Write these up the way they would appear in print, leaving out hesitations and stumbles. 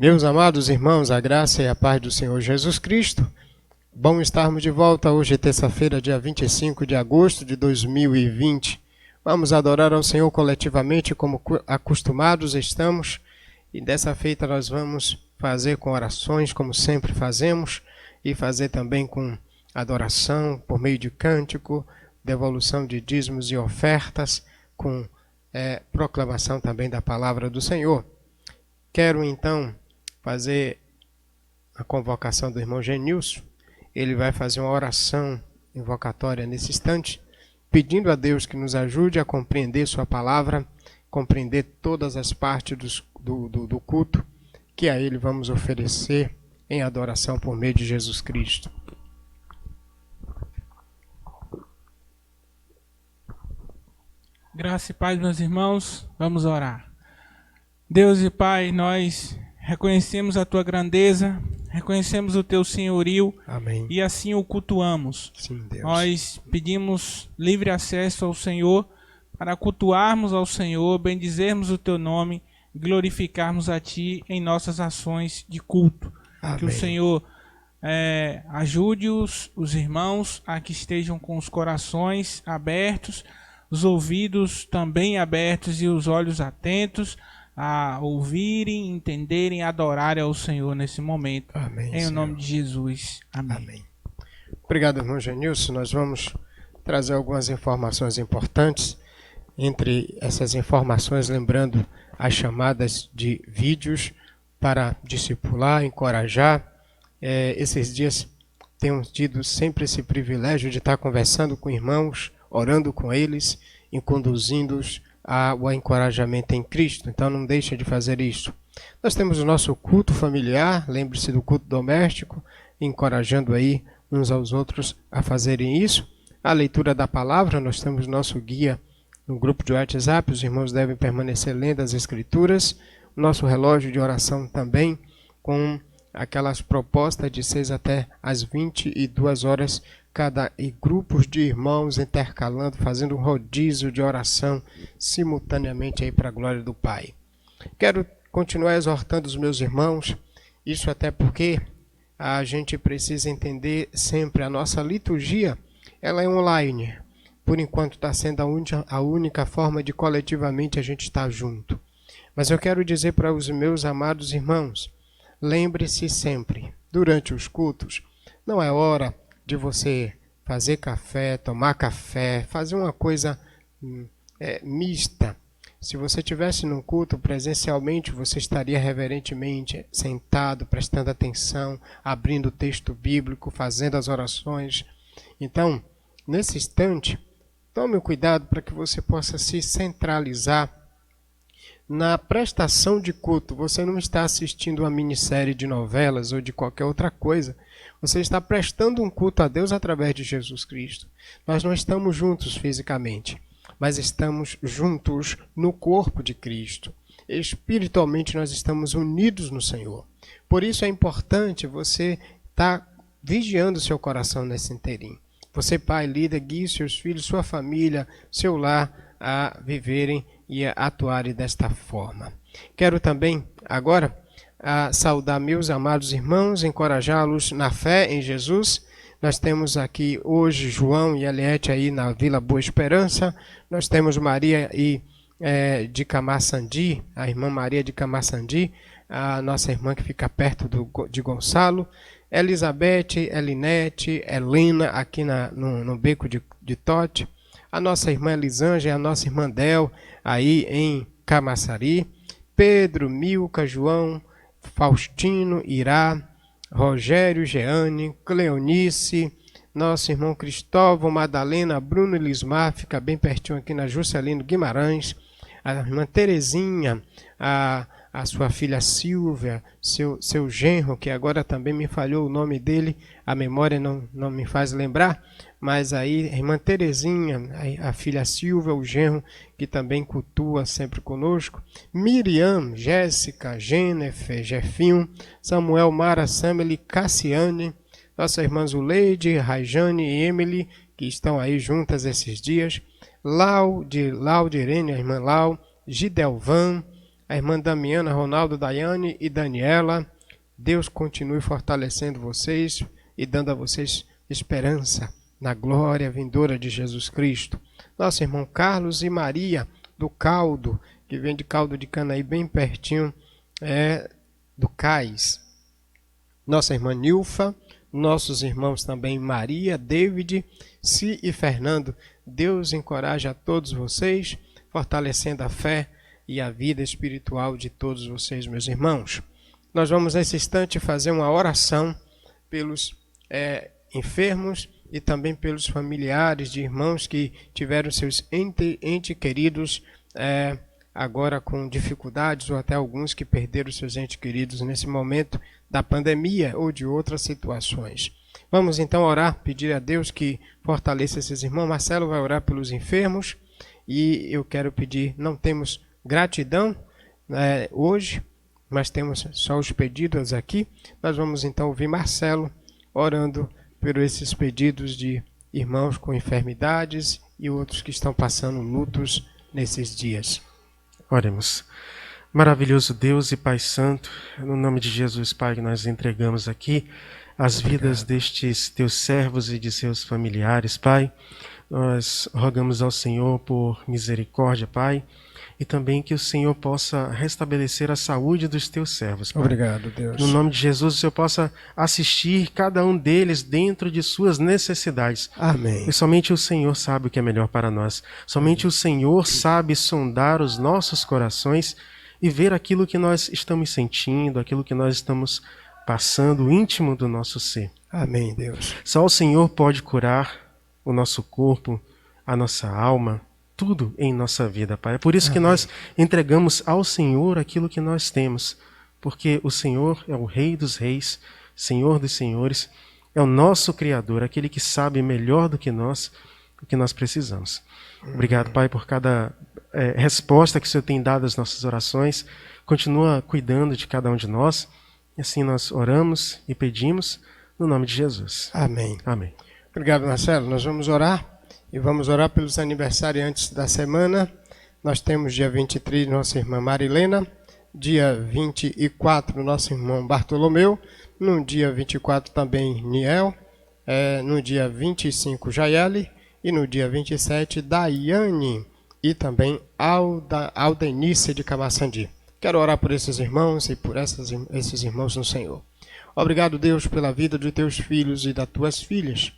Meus amados irmãos, a graça e a paz do Senhor Jesus Cristo. Bom estarmos de volta hoje, terça-feira, dia 25 de agosto de 2020. Vamos adorar ao Senhor coletivamente, como acostumados estamos. E dessa feita nós vamos fazer com orações, como sempre fazemos, e fazer também com adoração, por meio de cântico, devolução de dízimos e ofertas, com proclamação também da palavra do Senhor. Quero então fazer a convocação do irmão Genilson. Ele vai fazer uma oração invocatória nesse instante, pedindo a Deus que nos ajude a compreender sua palavra, compreender todas as partes do culto que a ele vamos oferecer em adoração por meio de Jesus Cristo. Graça e paz, meus irmãos, vamos orar. Deus e Pai, nós reconhecemos a Tua grandeza, reconhecemos o Teu senhorio. Amém. E assim o cultuamos. Sim, Deus. Nós pedimos livre acesso ao Senhor para cultuarmos ao Senhor, bendizermos o Teu nome, glorificarmos a Ti em nossas ações de culto. Amém. Que o Senhor ajude os irmãos a que estejam com os corações abertos, os ouvidos também abertos e os olhos atentos a ouvirem, entenderem, adorarem ao Senhor nesse momento. Amém, em Senhor. nome de Jesus. Amém. Amém. Obrigado, irmão Genilson. Nós vamos trazer algumas informações importantes. Entre essas informações, lembrando as chamadas de vídeos para discipular, encorajar. Esses dias tenho tido sempre esse privilégio de estar conversando com irmãos, orando com eles e conduzindo-os ao encorajamento em Cristo. Então não deixa de fazer isso. Nós temos o nosso culto familiar, lembre-se do culto doméstico, encorajando aí uns aos outros a fazerem isso. A leitura da palavra, nós temos nosso guia no grupo de WhatsApp, os irmãos devem permanecer lendo as escrituras. O nosso relógio de oração também, com aquelas propostas de 6 até as 22 horas, e grupos de irmãos intercalando, fazendo um rodízio de oração simultaneamente aí para a glória do Pai. Quero continuar exortando os meus irmãos, isso até porque a gente precisa entender sempre a nossa liturgia, ela é online. Por enquanto está sendo a única forma de coletivamente a gente estar junto. Mas eu quero dizer para os meus amados irmãos, lembre-se sempre, durante os cultos, não é hora de você fazer café, tomar café, fazer uma coisa mista. Se você estivesse num culto presencialmente, você estaria reverentemente sentado, prestando atenção, abrindo o texto bíblico, fazendo as orações. Então, nesse instante, tome o cuidado para que você possa se centralizar na prestação de culto. Você não está assistindo uma minissérie de novelas ou de qualquer outra coisa. Você está prestando um culto a Deus através de Jesus Cristo. Nós não estamos juntos fisicamente, mas estamos juntos no corpo de Cristo. Espiritualmente nós estamos unidos no Senhor. Por isso é importante você estar vigiando o seu coração nesse inteirinho. Você, pai, líder, guie seus filhos, sua família, seu lar a viverem e a atuarem desta forma. Quero também agora saudar meus amados irmãos, encorajá-los na fé em Jesus. Nós temos aqui hoje João e Eliette aí na Vila Boa Esperança. Nós temos Maria de Camaçandi, a irmã Maria de Camaçandi, a nossa irmã que fica perto de Gonçalo. Elizabeth, Elinete, Helena aqui no Beco de Tote. A nossa irmã Elisângela, a nossa irmã Del aí em Camaçari. Pedro, Milka, João, Faustino, Irá, Rogério, Jeane, Cleonice, nosso irmão Cristóvão, Madalena, Bruno e Lismar, fica bem pertinho aqui na Juscelino Guimarães, a irmã Terezinha, a sua filha Silvia, seu genro, que agora também me falhou o nome dele, a memória não me faz lembrar, mas aí a irmã Terezinha, a filha Silvia, o genro, que também cultua sempre conosco, Miriam, Jéssica, Jennifer, Jefinho, Samuel, Mara, Sameli, Cassiane, nossa irmã Zuleide, Rajane e Emily, que estão aí juntas esses dias, Laudirene, a irmã Lau, Gidelvan, a irmã Damiana, Ronaldo, Daiane e Daniela. Deus continue fortalecendo vocês e dando a vocês esperança na glória vindoura de Jesus Cristo. Nosso irmão Carlos e Maria, do Caldo, que vem de Caldo de Canaí, bem pertinho do Cais. Nossa irmã Nilfa, nossos irmãos também Maria, David, Si e Fernando. Deus encoraja a todos vocês, fortalecendo a fé e a vida espiritual de todos vocês, meus irmãos. Nós vamos nesse instante fazer uma oração pelos enfermos e também pelos familiares de irmãos que tiveram seus entes queridos agora com dificuldades, ou até alguns que perderam seus entes queridos nesse momento da pandemia ou de outras situações. Vamos então orar, pedir a Deus que fortaleça esses irmãos. Marcelo vai orar pelos enfermos e eu quero pedir, não temos gratidão hoje, mas temos só os pedidos aqui. Nós vamos então ouvir Marcelo orando por esses pedidos de irmãos com enfermidades e outros que estão passando lutos nesses dias. Oremos. Maravilhoso Deus e Pai Santo, no nome de Jesus, Pai, que nós entregamos aqui as vidas destes teus servos e de seus familiares, Pai. Nós rogamos ao Senhor por misericórdia, Pai, e também que o Senhor possa restabelecer a saúde dos teus servos, Pai. Obrigado, Deus. No nome de Jesus, o Senhor possa assistir cada um deles dentro de suas necessidades. Amém. E somente o Senhor sabe o que é melhor para nós. Somente o Senhor sabe sondar os nossos corações e ver aquilo que nós estamos sentindo, aquilo que nós estamos passando, o íntimo do nosso ser. Amém, Deus. Só o Senhor pode curar o nosso corpo, a nossa alma, tudo em nossa vida, Pai. É por isso que nós entregamos ao Senhor aquilo que nós temos, porque o Senhor é o Rei dos Reis, Senhor dos Senhores, é o nosso Criador, aquele que sabe melhor do que nós o que nós precisamos. Obrigado, Pai, por cada resposta que o Senhor tem dado às nossas orações. Continua cuidando de cada um de nós. E assim nós oramos e pedimos no nome de Jesus. Amém. Amém. Obrigado, Marcelo. Nós vamos orar e vamos orar pelos aniversariantes da semana. Nós temos dia 23 nossa irmã Marilena, dia 24 nosso irmão Bartolomeu, no dia 24 também Niel, no dia 25 Jaeli e no dia 27 Daiane e também Aldenice de Camaçandi. Quero orar por esses irmãos e por esses irmãos no Senhor. Obrigado, Deus, pela vida de teus filhos e das tuas filhas.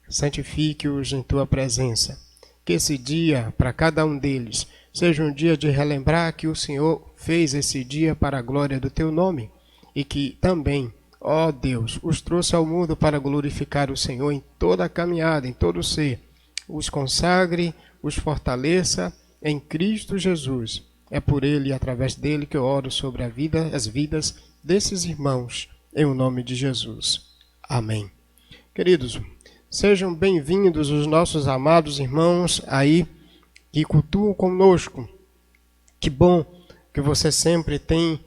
Santifique-os em tua presença. Que esse dia, para cada um deles, seja um dia de relembrar que o Senhor fez esse dia para a glória do teu nome e que também, ó Deus, os trouxe ao mundo para glorificar o Senhor em toda a caminhada, em todo o ser. Os consagre, os fortaleça em Cristo Jesus. É por Ele e através dele que eu oro sobre as vidas desses irmãos, em o nome de Jesus. Amém. Queridos, sejam bem-vindos os nossos amados irmãos aí que cultuam conosco. Que bom que você sempre tem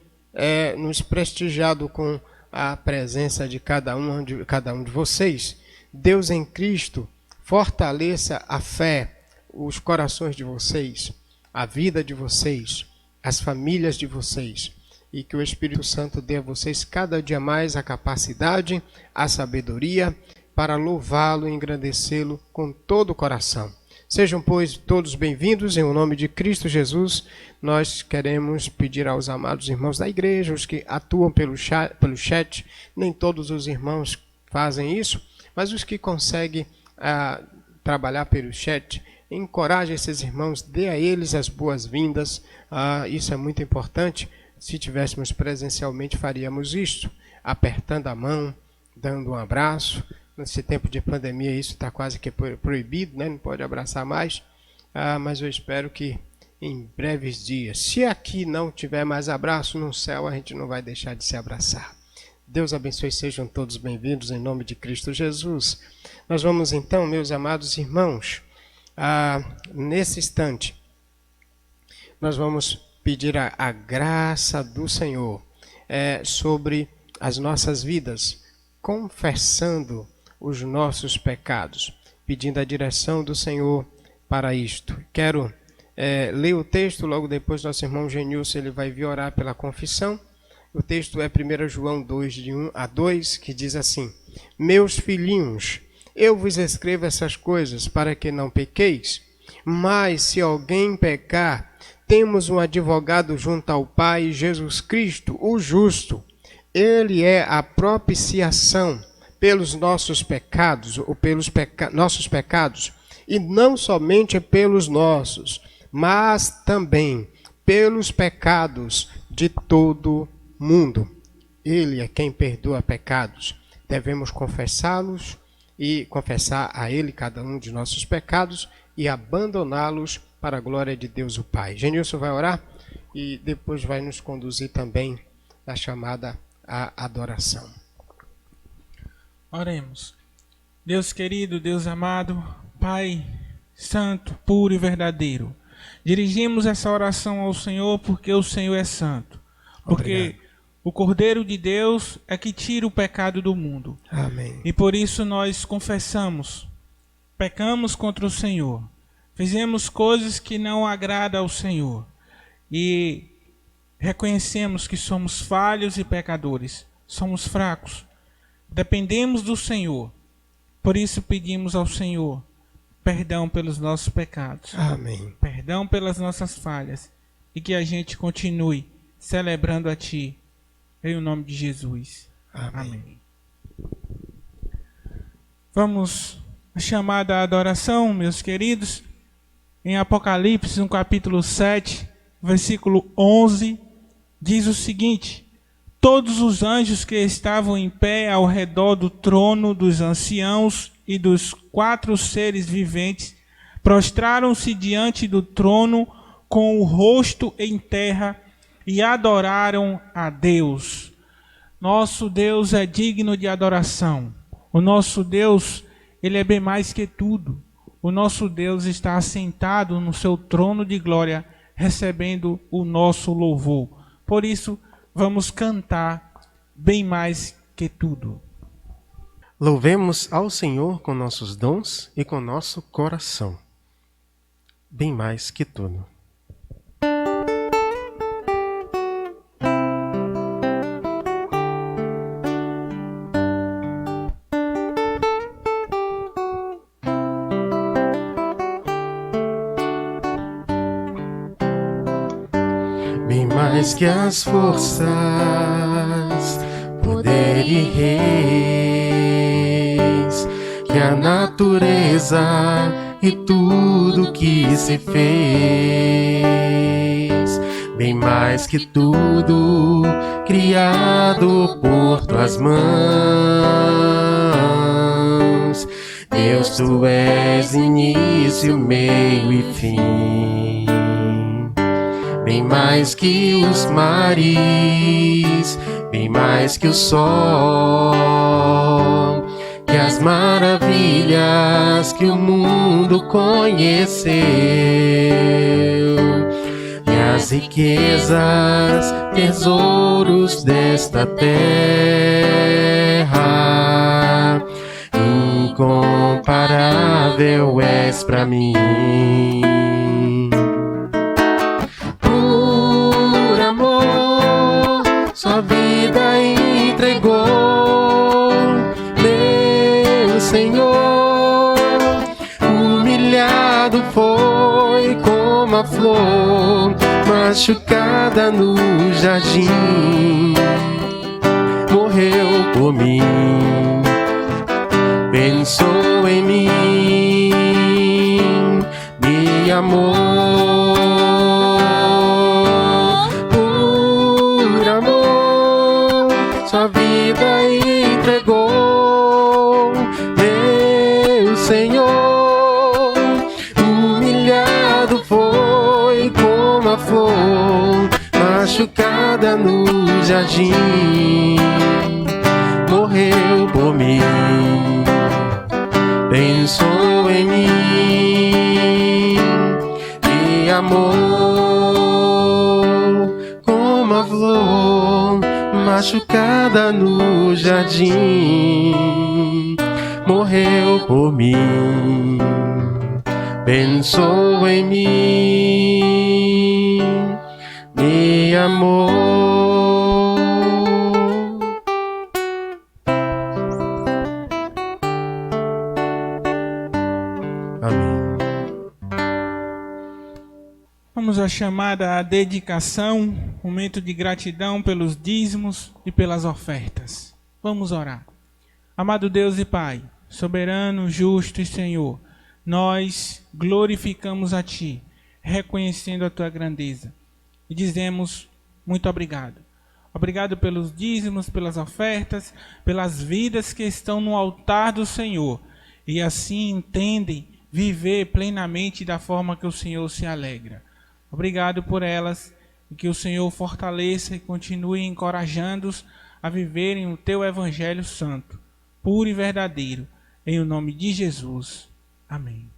nos prestigiado com a presença de cada um de vocês. Deus em Cristo fortaleça a fé, os corações de vocês, a vida de vocês, as famílias de vocês, e que o Espírito Santo dê a vocês cada dia mais a capacidade, a sabedoria para louvá-lo e engrandecê-lo com todo o coração. Sejam, pois, todos bem-vindos em nome de Cristo Jesus. Nós queremos pedir aos amados irmãos da igreja, os que atuam pelo chat, nem todos os irmãos fazem isso, mas os que conseguem trabalhar pelo chat, encoraje esses irmãos, dê a eles as boas-vindas. Isso é muito importante. Se tivéssemos presencialmente, faríamos isso, apertando a mão, dando um abraço. Nesse tempo de pandemia, isso está quase que proibido, né? Não pode abraçar mais. Mas eu espero que em breves dias, se aqui não tiver mais abraço, no céu a gente não vai deixar de se abraçar. Deus abençoe, sejam todos bem-vindos em nome de Cristo Jesus. Nós vamos então, meus amados irmãos, nesse instante, nós vamos pedir a graça do Senhor sobre as nossas vidas, confessando os nossos pecados, pedindo a direção do Senhor para isto. Quero ler o texto, logo depois nosso irmão Genilson ele vai vir orar pela confissão. O texto é 1 João 2, de 1 a 2, que diz assim: Meus filhinhos, eu vos escrevo essas coisas para que não pequeis, mas se alguém pecar, temos um advogado junto ao Pai, Jesus Cristo, o justo. Ele é a propiciação pelos nossos pecados, ou pelos nossos pecados, e não somente pelos nossos, mas também pelos pecados de todo mundo. Ele é quem perdoa pecados. Devemos confessá-los e confessar a Ele cada um de nossos pecados e abandoná-los para a glória de Deus o Pai. Genilson vai orar e depois vai nos conduzir também na chamada à adoração. Oremos. Deus querido, Deus amado, Pai santo, puro e verdadeiro, dirigimos essa oração ao Senhor porque o Senhor é santo. Porque Obrigado. O Cordeiro de Deus é que tira o pecado do mundo. Amém. E por isso nós confessamos, pecamos contra o Senhor, fizemos coisas que não agradam ao Senhor e reconhecemos que somos falhos e pecadores, somos fracos, dependemos do Senhor. Por isso pedimos ao Senhor perdão pelos nossos pecados, Amém. perdão pelas nossas falhas e que a gente continue celebrando a Ti. Em nome de Jesus. Amém. Amém. Vamos à chamada adoração, meus queridos. Em Apocalipse, no capítulo 7, versículo 11, diz o seguinte: Todos os anjos que estavam em pé ao redor do trono dos anciãos e dos 4 seres viventes prostraram-se diante do trono com o rosto em terra e adoraram a Deus. Nosso Deus é digno de adoração. O nosso Deus, Ele é bem mais que tudo. O nosso Deus está assentado no seu trono de glória, recebendo o nosso louvor. Por isso, vamos cantar bem mais que tudo. Louvemos ao Senhor com nossos dons e com nosso coração. Bem mais que tudo. Bem mais que as forças, poder e reis, que a natureza e tudo que se fez. Bem mais que tudo criado por tuas mãos. Deus, tu és início, meio e fim. Bem mais que os mares, bem mais que o sol, que as maravilhas que o mundo conheceu, e as riquezas, tesouros desta terra. Incomparável és pra mim. Sua vida entregou, meu Senhor. Humilhado foi como a flor machucada no jardim. Morreu por mim, pensou em mim, me amou. Sua vida entregou, meu Senhor. Humilhado foi como a flor machucada no jardim. Morreu por mim, pensou em mim, me amou como a flor machucada no jardim. Morreu por mim, pensou em mim, me amou. Amém. Vamos à chamada dedicação, momento de gratidão pelos dízimos e pelas ofertas. Vamos orar. Amado Deus e Pai, soberano, justo e Senhor, nós glorificamos a Ti, reconhecendo a Tua grandeza. E dizemos muito obrigado. Obrigado pelos dízimos, pelas ofertas, pelas vidas que estão no altar do Senhor. E assim entendem viver plenamente da forma que o Senhor se alegra. Obrigado por elas e que o Senhor fortaleça e continue encorajando-os a viverem o Teu Evangelho Santo, puro e verdadeiro, em o nome de Jesus. Amém.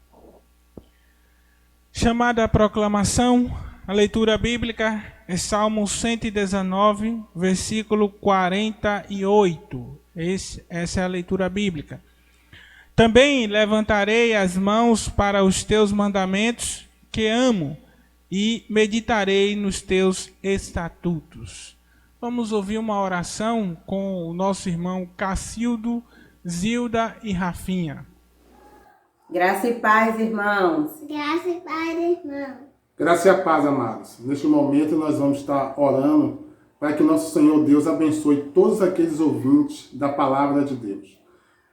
Chamada à proclamação, a leitura bíblica é Salmo 119, versículo 48. Essa é a leitura bíblica. Também levantarei as mãos para os Teus mandamentos, que amo, e meditarei nos Teus estatutos. Vamos ouvir uma oração com o nosso irmão Cacildo, Zilda e Rafinha. Graça e paz, irmãos. Graça e paz, irmão. Graça e a paz, amados. Neste momento nós vamos estar orando para que nosso Senhor Deus abençoe todos aqueles ouvintes da palavra de Deus.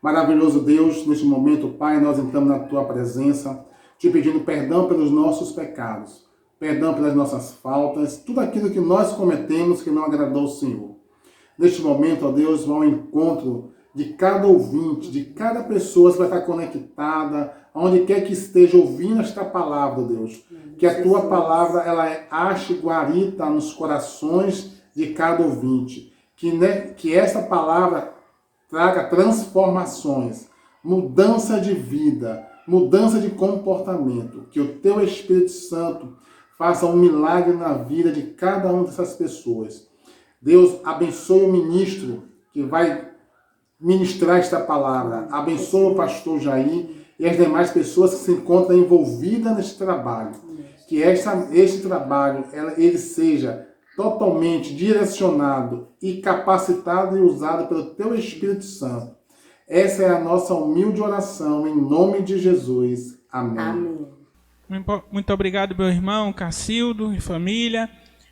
Maravilhoso Deus, neste momento, Pai, nós entramos na Tua presença, te pedindo perdão pelos nossos pecados, perdão pelas nossas faltas, tudo aquilo que nós cometemos que não agradou ao Senhor. Neste momento, ó Deus, vá ao encontro de cada ouvinte, de cada pessoa que vai estar conectada, onde quer que esteja ouvindo esta palavra, Deus. Que a Tua palavra, ela ache guarita nos corações de cada ouvinte. Que esta palavra traga transformações, mudança de vida, mudança de comportamento. Que o Teu Espírito Santo faça um milagre na vida de cada uma dessas pessoas. Deus, abençoe o ministro que vai ministrar esta palavra. Abençoe o pastor Jair e as demais pessoas que se encontram envolvidas neste trabalho. Que este trabalho ele seja totalmente direcionado e capacitado e usado pelo Teu Espírito Santo. Essa é a nossa humilde oração, em nome de Jesus. Amém. Amém. Muito obrigado, meu irmão Cacildo e família.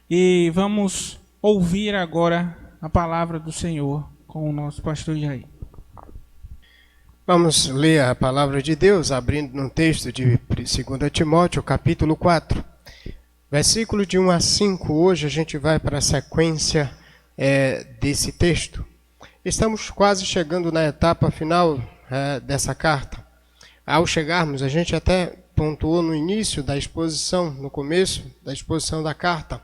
E vamos ouvir agora a palavra do Senhor com o nosso pastor Jair. Vamos ler a palavra de Deus, abrindo no texto de 2 Timóteo, capítulo 4. Versículo de 1 a 5. Hoje a gente vai para a sequência desse texto. Estamos quase chegando na etapa final dessa carta. Ao chegarmos, a gente até pontuou no início da exposição, no começo da exposição da carta,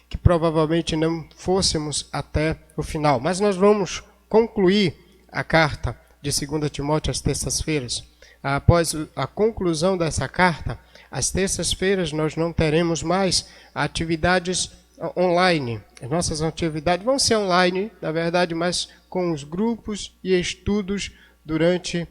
que provavelmente não fôssemos até o final. Mas nós vamos concluir a carta de 2 Timóteo às terças-feiras. Após a conclusão dessa carta, às terças-feiras nós não teremos mais atividades online. As nossas atividades vão ser online, na verdade, mas com os grupos e estudos durante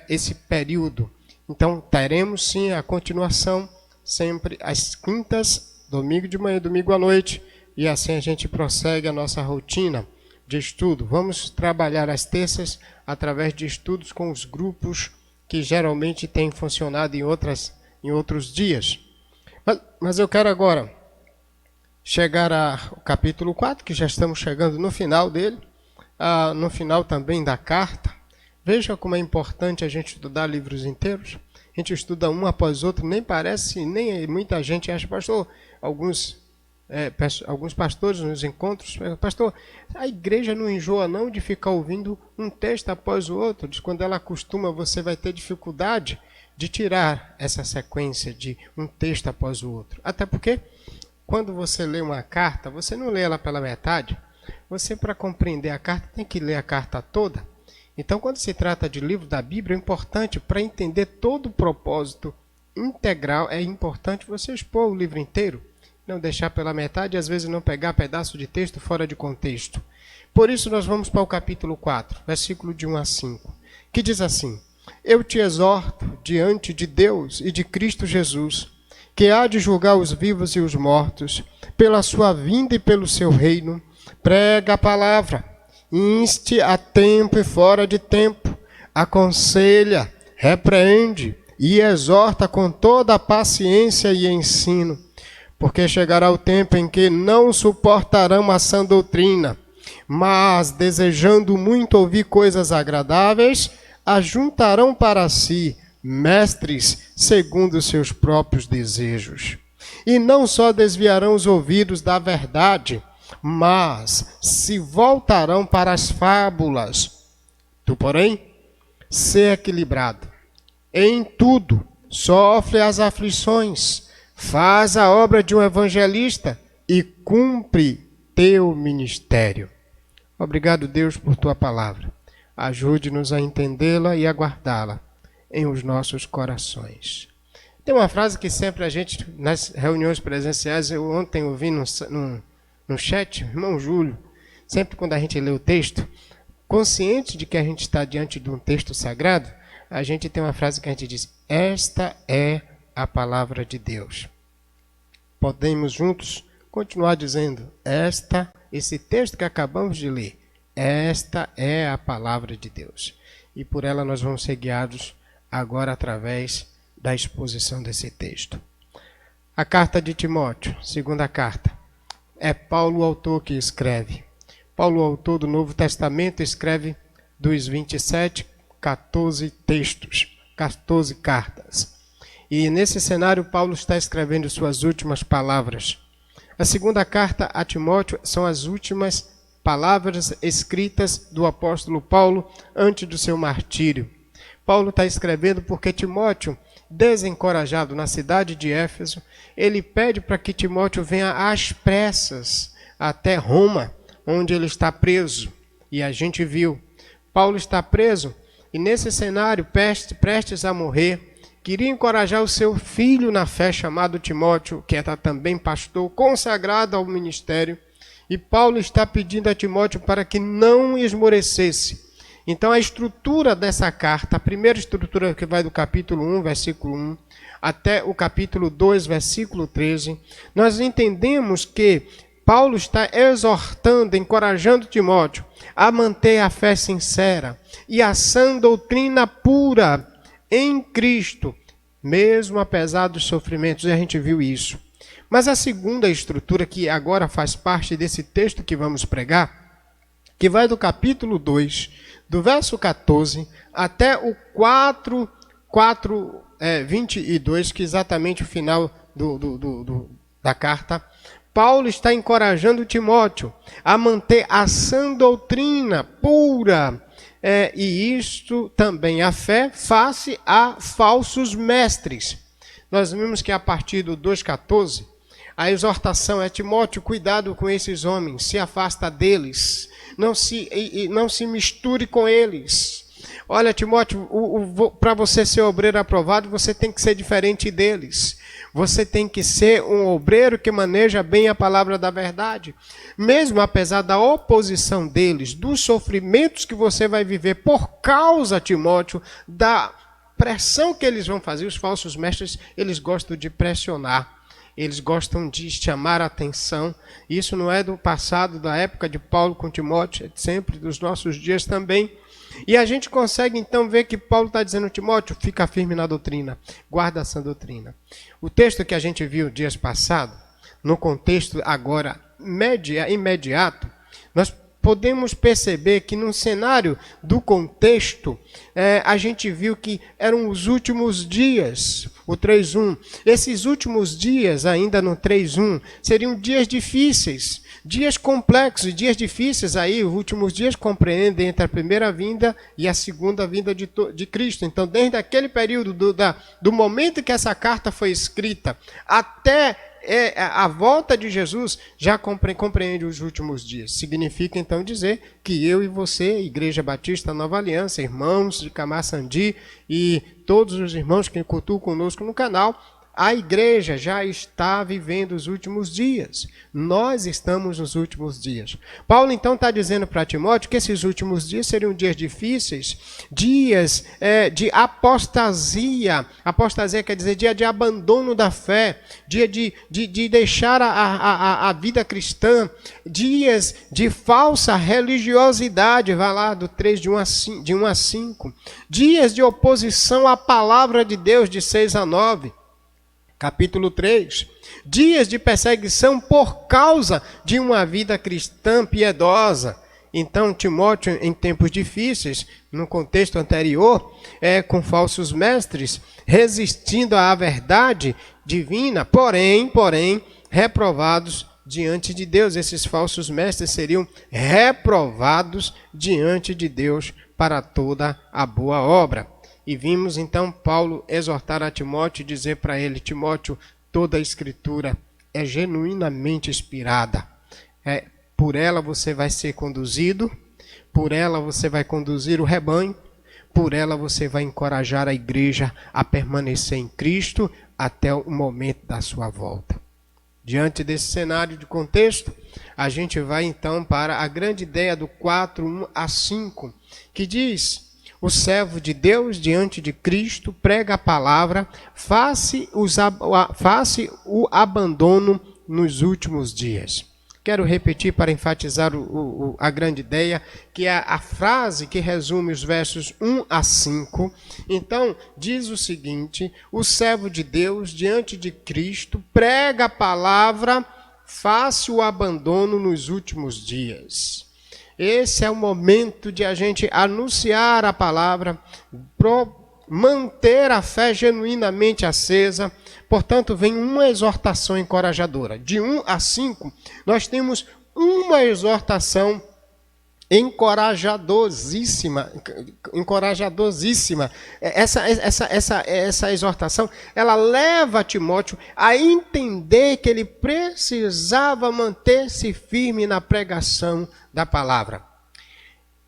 esse período. Então, teremos sim a continuação sempre às quintas, domingo de manhã, domingo à noite, e assim a gente prossegue a nossa rotina de estudo. Vamos trabalhar às terças através de estudos com os grupos que geralmente têm funcionado em outros dias. Mas eu quero agora chegar ao capítulo 4, que já estamos chegando no final dele, no final também da carta. Veja como é importante a gente estudar livros inteiros. A gente estuda um após outro, nem parece, nem muita gente acha, pastor, alguns pastores nos encontros, pastor, a igreja não enjoa não de ficar ouvindo um texto após o outro. Diz, quando ela acostuma, você vai ter dificuldade de tirar essa sequência de um texto após o outro. Até porque, quando você lê uma carta, você não lê ela pela metade. Você, para compreender a carta, tem que ler a carta toda. Então, quando se trata de livro da Bíblia, é importante, para entender todo o propósito integral, é importante você expor o livro inteiro, não deixar pela metade e às vezes não pegar pedaço de texto fora de contexto. Por isso, nós vamos para o capítulo 4, versículo de 1 a 5, que diz assim: eu te exorto diante de Deus e de Cristo Jesus, que há de julgar os vivos e os mortos, pela sua vinda e pelo seu reino, prega a palavra, inste a tempo e fora de tempo, aconselha, repreende e exorta com toda a paciência e ensino, porque chegará o tempo em que não suportarão a sã doutrina, mas, desejando muito ouvir coisas agradáveis, ajuntarão para si mestres segundo os seus próprios desejos. E não só desviarão os ouvidos da verdade, mas se voltarão para as fábulas. Tu, porém, sê equilibrado. Em tudo, sofre as aflições, faz a obra de um evangelista e cumpre teu ministério. Obrigado, Deus, por tua palavra. Ajude-nos a entendê-la e a guardá-la em os nossos corações. Tem uma frase que sempre a gente, nas reuniões presenciais, eu ontem ouvi no chat, irmão Júlio, sempre quando a gente lê o texto, consciente de que a gente está diante de um texto sagrado, a gente tem uma frase que a gente diz: esta é a palavra de Deus. Podemos juntos continuar dizendo: esse texto que acabamos de ler, esta é a palavra de Deus. E por ela nós vamos ser guiados agora através da exposição desse texto. A carta de Timóteo, segunda carta. É Paulo o autor que escreve. Paulo, o autor do Novo Testamento, escreve dos 27, 14 textos, 14 cartas. E nesse cenário, Paulo está escrevendo suas últimas palavras. A segunda carta a Timóteo são as últimas palavras escritas do apóstolo Paulo antes do seu martírio. Paulo está escrevendo porque Timóteo, desencorajado na cidade de Éfeso, ele pede para que Timóteo venha às pressas até Roma, onde ele está preso. E a gente viu, Paulo está preso e nesse cenário, prestes a morrer, queria encorajar o seu filho na fé, chamado Timóteo, que era também pastor, consagrado ao ministério. E Paulo está pedindo a Timóteo para que não esmorecesse. Então a estrutura dessa carta, a primeira estrutura que vai do capítulo 1, versículo 1, até o capítulo 2, versículo 13, nós entendemos que Paulo está exortando, encorajando Timóteo a manter a fé sincera e a sã doutrina pura em Cristo, mesmo apesar dos sofrimentos, e a gente viu isso. Mas a segunda estrutura, que agora faz parte desse texto que vamos pregar, que vai do capítulo 2, do verso 14 até o 22, que é exatamente o final da carta, Paulo está encorajando Timóteo a manter a sã doutrina pura, e isto também a fé face a falsos mestres. Nós vimos que a partir do 2,14, a exortação é: Timóteo, cuidado com esses homens, se afasta deles, não se misture com eles. Olha, Timóteo, para você ser obreiro aprovado, você tem que ser diferente deles. Você tem que ser um obreiro que maneja bem a palavra da verdade. Mesmo apesar da oposição deles, dos sofrimentos que você vai viver por causa, Timóteo, da pressão que eles vão fazer. Os falsos mestres, eles gostam de pressionar. Eles gostam de chamar a atenção. Isso não é do passado, da época de Paulo com Timóteo, é sempre dos nossos dias também. E a gente consegue então ver que Paulo está dizendo: Timóteo, fica firme na doutrina, guarda essa doutrina. O texto que a gente viu dias passados, no contexto agora imediato, nós podemos perceber que no cenário do contexto, a gente viu que eram os últimos dias, o 3.1. Esses últimos dias, ainda no 3.1, seriam dias difíceis, dias complexos, dias difíceis aí. Os últimos dias compreendem entre a primeira vinda e a segunda vinda de Cristo. Então, desde aquele período do momento que essa carta foi escrita até a volta de Jesus, já compreende os últimos dias. Significa então dizer que eu e você, Igreja Batista Nova Aliança, irmãos de Camaçandi e todos os irmãos que cultuam conosco no canal, A igreja já está vivendo os últimos dias. Nós estamos nos últimos dias. Paulo, então, está dizendo para Timóteo que esses últimos dias seriam dias difíceis, dias de apostasia. Apostasia quer dizer dia de abandono da fé, dia de deixar a vida cristã, dias de falsa religiosidade, vai lá do 3, de 1 a 5. Dias de oposição à palavra de Deus, de 6 a 9. Capítulo 3, dias de perseguição por causa de uma vida cristã piedosa. Então, Timóteo, em tempos difíceis, no contexto anterior, com falsos mestres, resistindo à verdade divina, porém, reprovados diante de Deus. Esses falsos mestres seriam reprovados diante de Deus para toda a boa obra. E vimos então Paulo exortar a Timóteo e dizer para ele: Timóteo, toda a escritura é genuinamente inspirada. Por ela você vai ser conduzido, por ela você vai conduzir o rebanho, por ela você vai encorajar a igreja a permanecer em Cristo até o momento da sua volta. Diante desse cenário de contexto, a gente vai então para a grande ideia do 4, 1 a 5, que diz: o servo de Deus diante de Cristo prega a palavra, faça o abandono nos últimos dias. Quero repetir para enfatizar a grande ideia, que é a frase que resume os versos 1 a 5. Então, diz o seguinte: o servo de Deus diante de Cristo prega a palavra, faça o abandono nos últimos dias. Esse é o momento de a gente anunciar a palavra, manter a fé genuinamente acesa. Portanto, vem uma exortação encorajadora. De 1 a 5, nós temos uma exortação encorajadosíssima. Essa exortação, ela leva Timóteo a entender que ele precisava manter-se firme na pregação da palavra.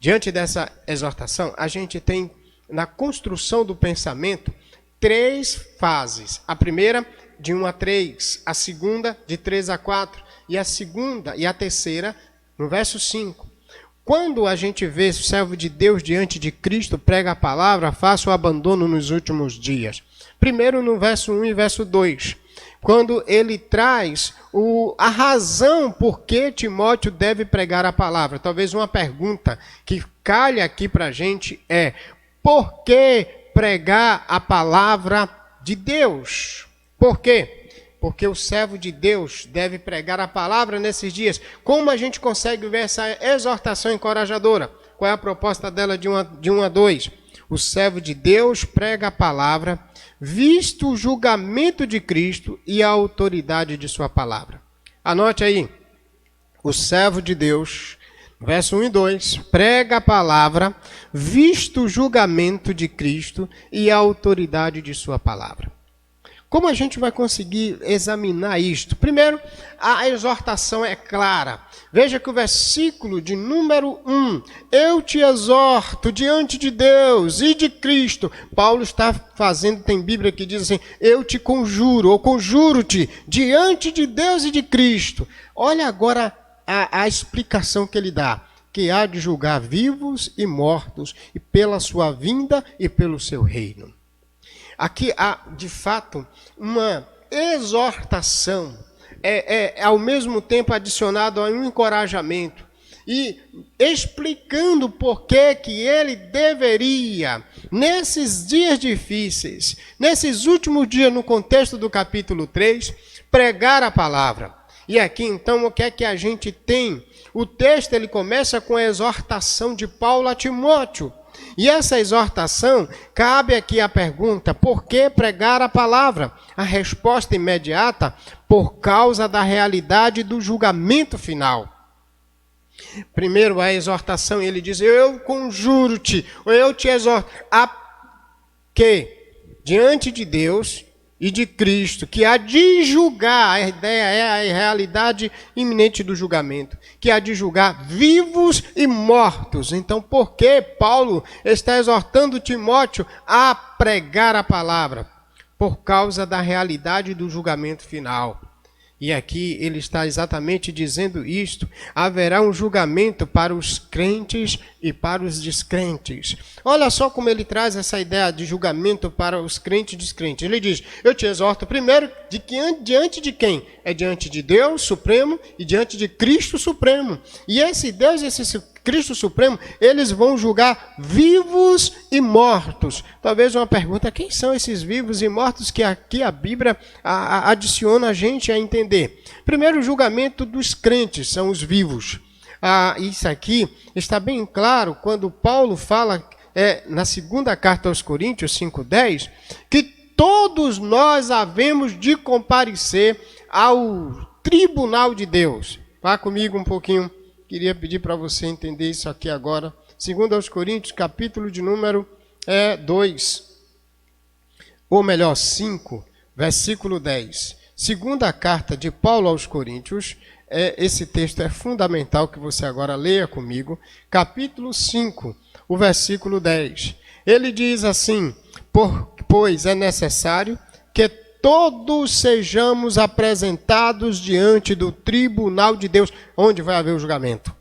Diante dessa exortação, a gente tem na construção do pensamento 3 fases. A primeira, de 1 a 3, a segunda, de 3 a 4, e a terceira, no verso 5. Quando a gente vê o servo de Deus diante de Cristo, prega a palavra, faça o abandono nos últimos dias. Primeiro, no verso 1 e verso 2, quando ele traz a razão por que Timóteo deve pregar a palavra. Talvez uma pergunta que calha aqui para a gente é: por que pregar a palavra de Deus? Por quê? Porque o servo de Deus deve pregar a palavra nesses dias. Como a gente consegue ver essa exortação encorajadora? Qual é a proposta dela de 1 a 2? O servo de Deus prega a palavra, visto o julgamento de Cristo e a autoridade de sua palavra. Anote aí. O servo de Deus, verso 1 e 2, prega a palavra, visto o julgamento de Cristo e a autoridade de sua palavra. Como a gente vai conseguir examinar isto? Primeiro, a exortação é clara. Veja que o versículo de número 1, eu te exorto diante de Deus e de Cristo. Paulo está fazendo, tem Bíblia que diz assim, eu te conjuro, ou conjuro-te diante de Deus e de Cristo. Olha agora a explicação que ele dá, que há de julgar vivos e mortos, e pela sua vinda e pelo seu reino. Aqui há, de fato, uma exortação, ao mesmo tempo adicionado a um encorajamento, e explicando por que ele deveria, nesses dias difíceis, nesses últimos dias, no contexto do capítulo 3, pregar a palavra. E aqui, então, o que é que a gente tem? O texto ele começa com a exortação de Paulo a Timóteo. E essa exortação, cabe aqui a pergunta, por que pregar a palavra? A resposta imediata, por causa da realidade do julgamento final. Primeiro, a exortação, ele diz, eu conjuro-te, ou eu te exorto, a que, diante de Deus e de Cristo, que há de julgar, a ideia é a realidade iminente do julgamento, que há de julgar vivos e mortos. Então, por que Paulo está exortando Timóteo a pregar a palavra? por causa da realidade do julgamento final. E aqui ele está exatamente dizendo isto: haverá um julgamento para os crentes e para os descrentes. Olha só como ele traz essa ideia de julgamento para os crentes e descrentes. Ele diz: eu te exorto primeiro, diante de quem? É diante de Deus Supremo e diante de Cristo Supremo. E esse Deus, esse Cristo Supremo, eles vão julgar vivos e mortos. Talvez uma pergunta: quem são esses vivos e mortos que aqui a Bíblia adiciona a gente a entender? Primeiro, o julgamento dos crentes são os vivos. Isso aqui está bem claro quando Paulo fala na segunda carta aos Coríntios 5:10, que todos nós havemos de comparecer ao tribunal de Deus. Vá comigo um pouquinho. Queria pedir para você entender isso aqui agora. 2 Coríntios, capítulo de número 2, ou melhor, 5, versículo 10. Segunda carta de Paulo aos Coríntios, esse texto é fundamental que você agora leia comigo. Capítulo 5, o versículo 10. Ele diz assim: pois é necessário que todos sejamos apresentados diante do tribunal de Deus, onde vai haver o julgamento.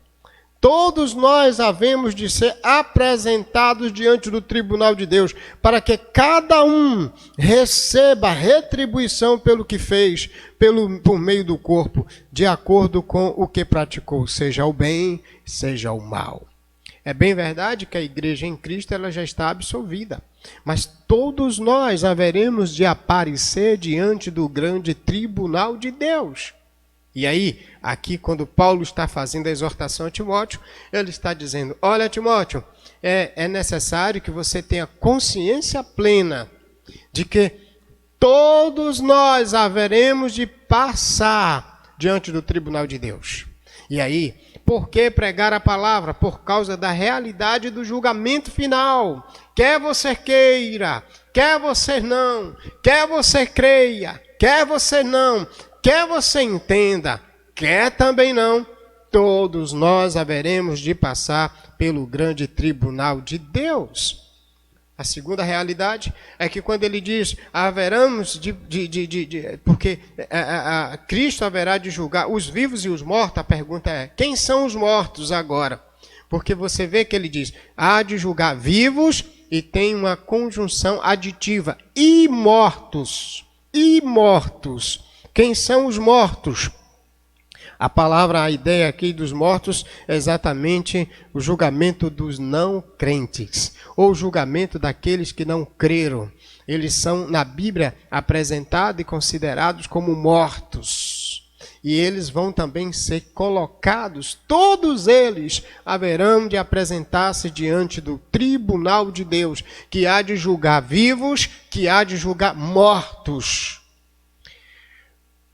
Todos nós havemos de ser apresentados diante do tribunal de Deus, para que cada um receba retribuição pelo que fez, por meio do corpo, de acordo com o que praticou, seja o bem, seja o mal. É bem verdade que a igreja em Cristo ela já está absolvida, mas todos nós haveremos de aparecer diante do grande tribunal de Deus. E aí, aqui quando Paulo está fazendo a exortação a Timóteo, ele está dizendo: olha, Timóteo, é necessário que você tenha consciência plena de que todos nós haveremos de passar diante do tribunal de Deus. E aí, por que pregar a palavra? Por causa da realidade do julgamento final. Quer você queira, quer você não, quer você creia, quer você não, quer você entenda, quer também não, todos nós haveremos de passar pelo grande tribunal de Deus. A segunda realidade é que quando ele diz haveremos porque Cristo haverá de julgar os vivos e os mortos, a pergunta é: quem são os mortos agora? Porque você vê que ele diz: há de julgar vivos, e tem uma conjunção aditiva, e mortos. E mortos. Quem são os mortos? A ideia aqui dos mortos é exatamente o julgamento dos não crentes, ou o julgamento daqueles que não creram. Eles são, na Bíblia, apresentados e considerados como mortos. E eles vão também ser colocados, todos eles haverão de apresentar-se diante do tribunal de Deus, que há de julgar vivos, que há de julgar mortos.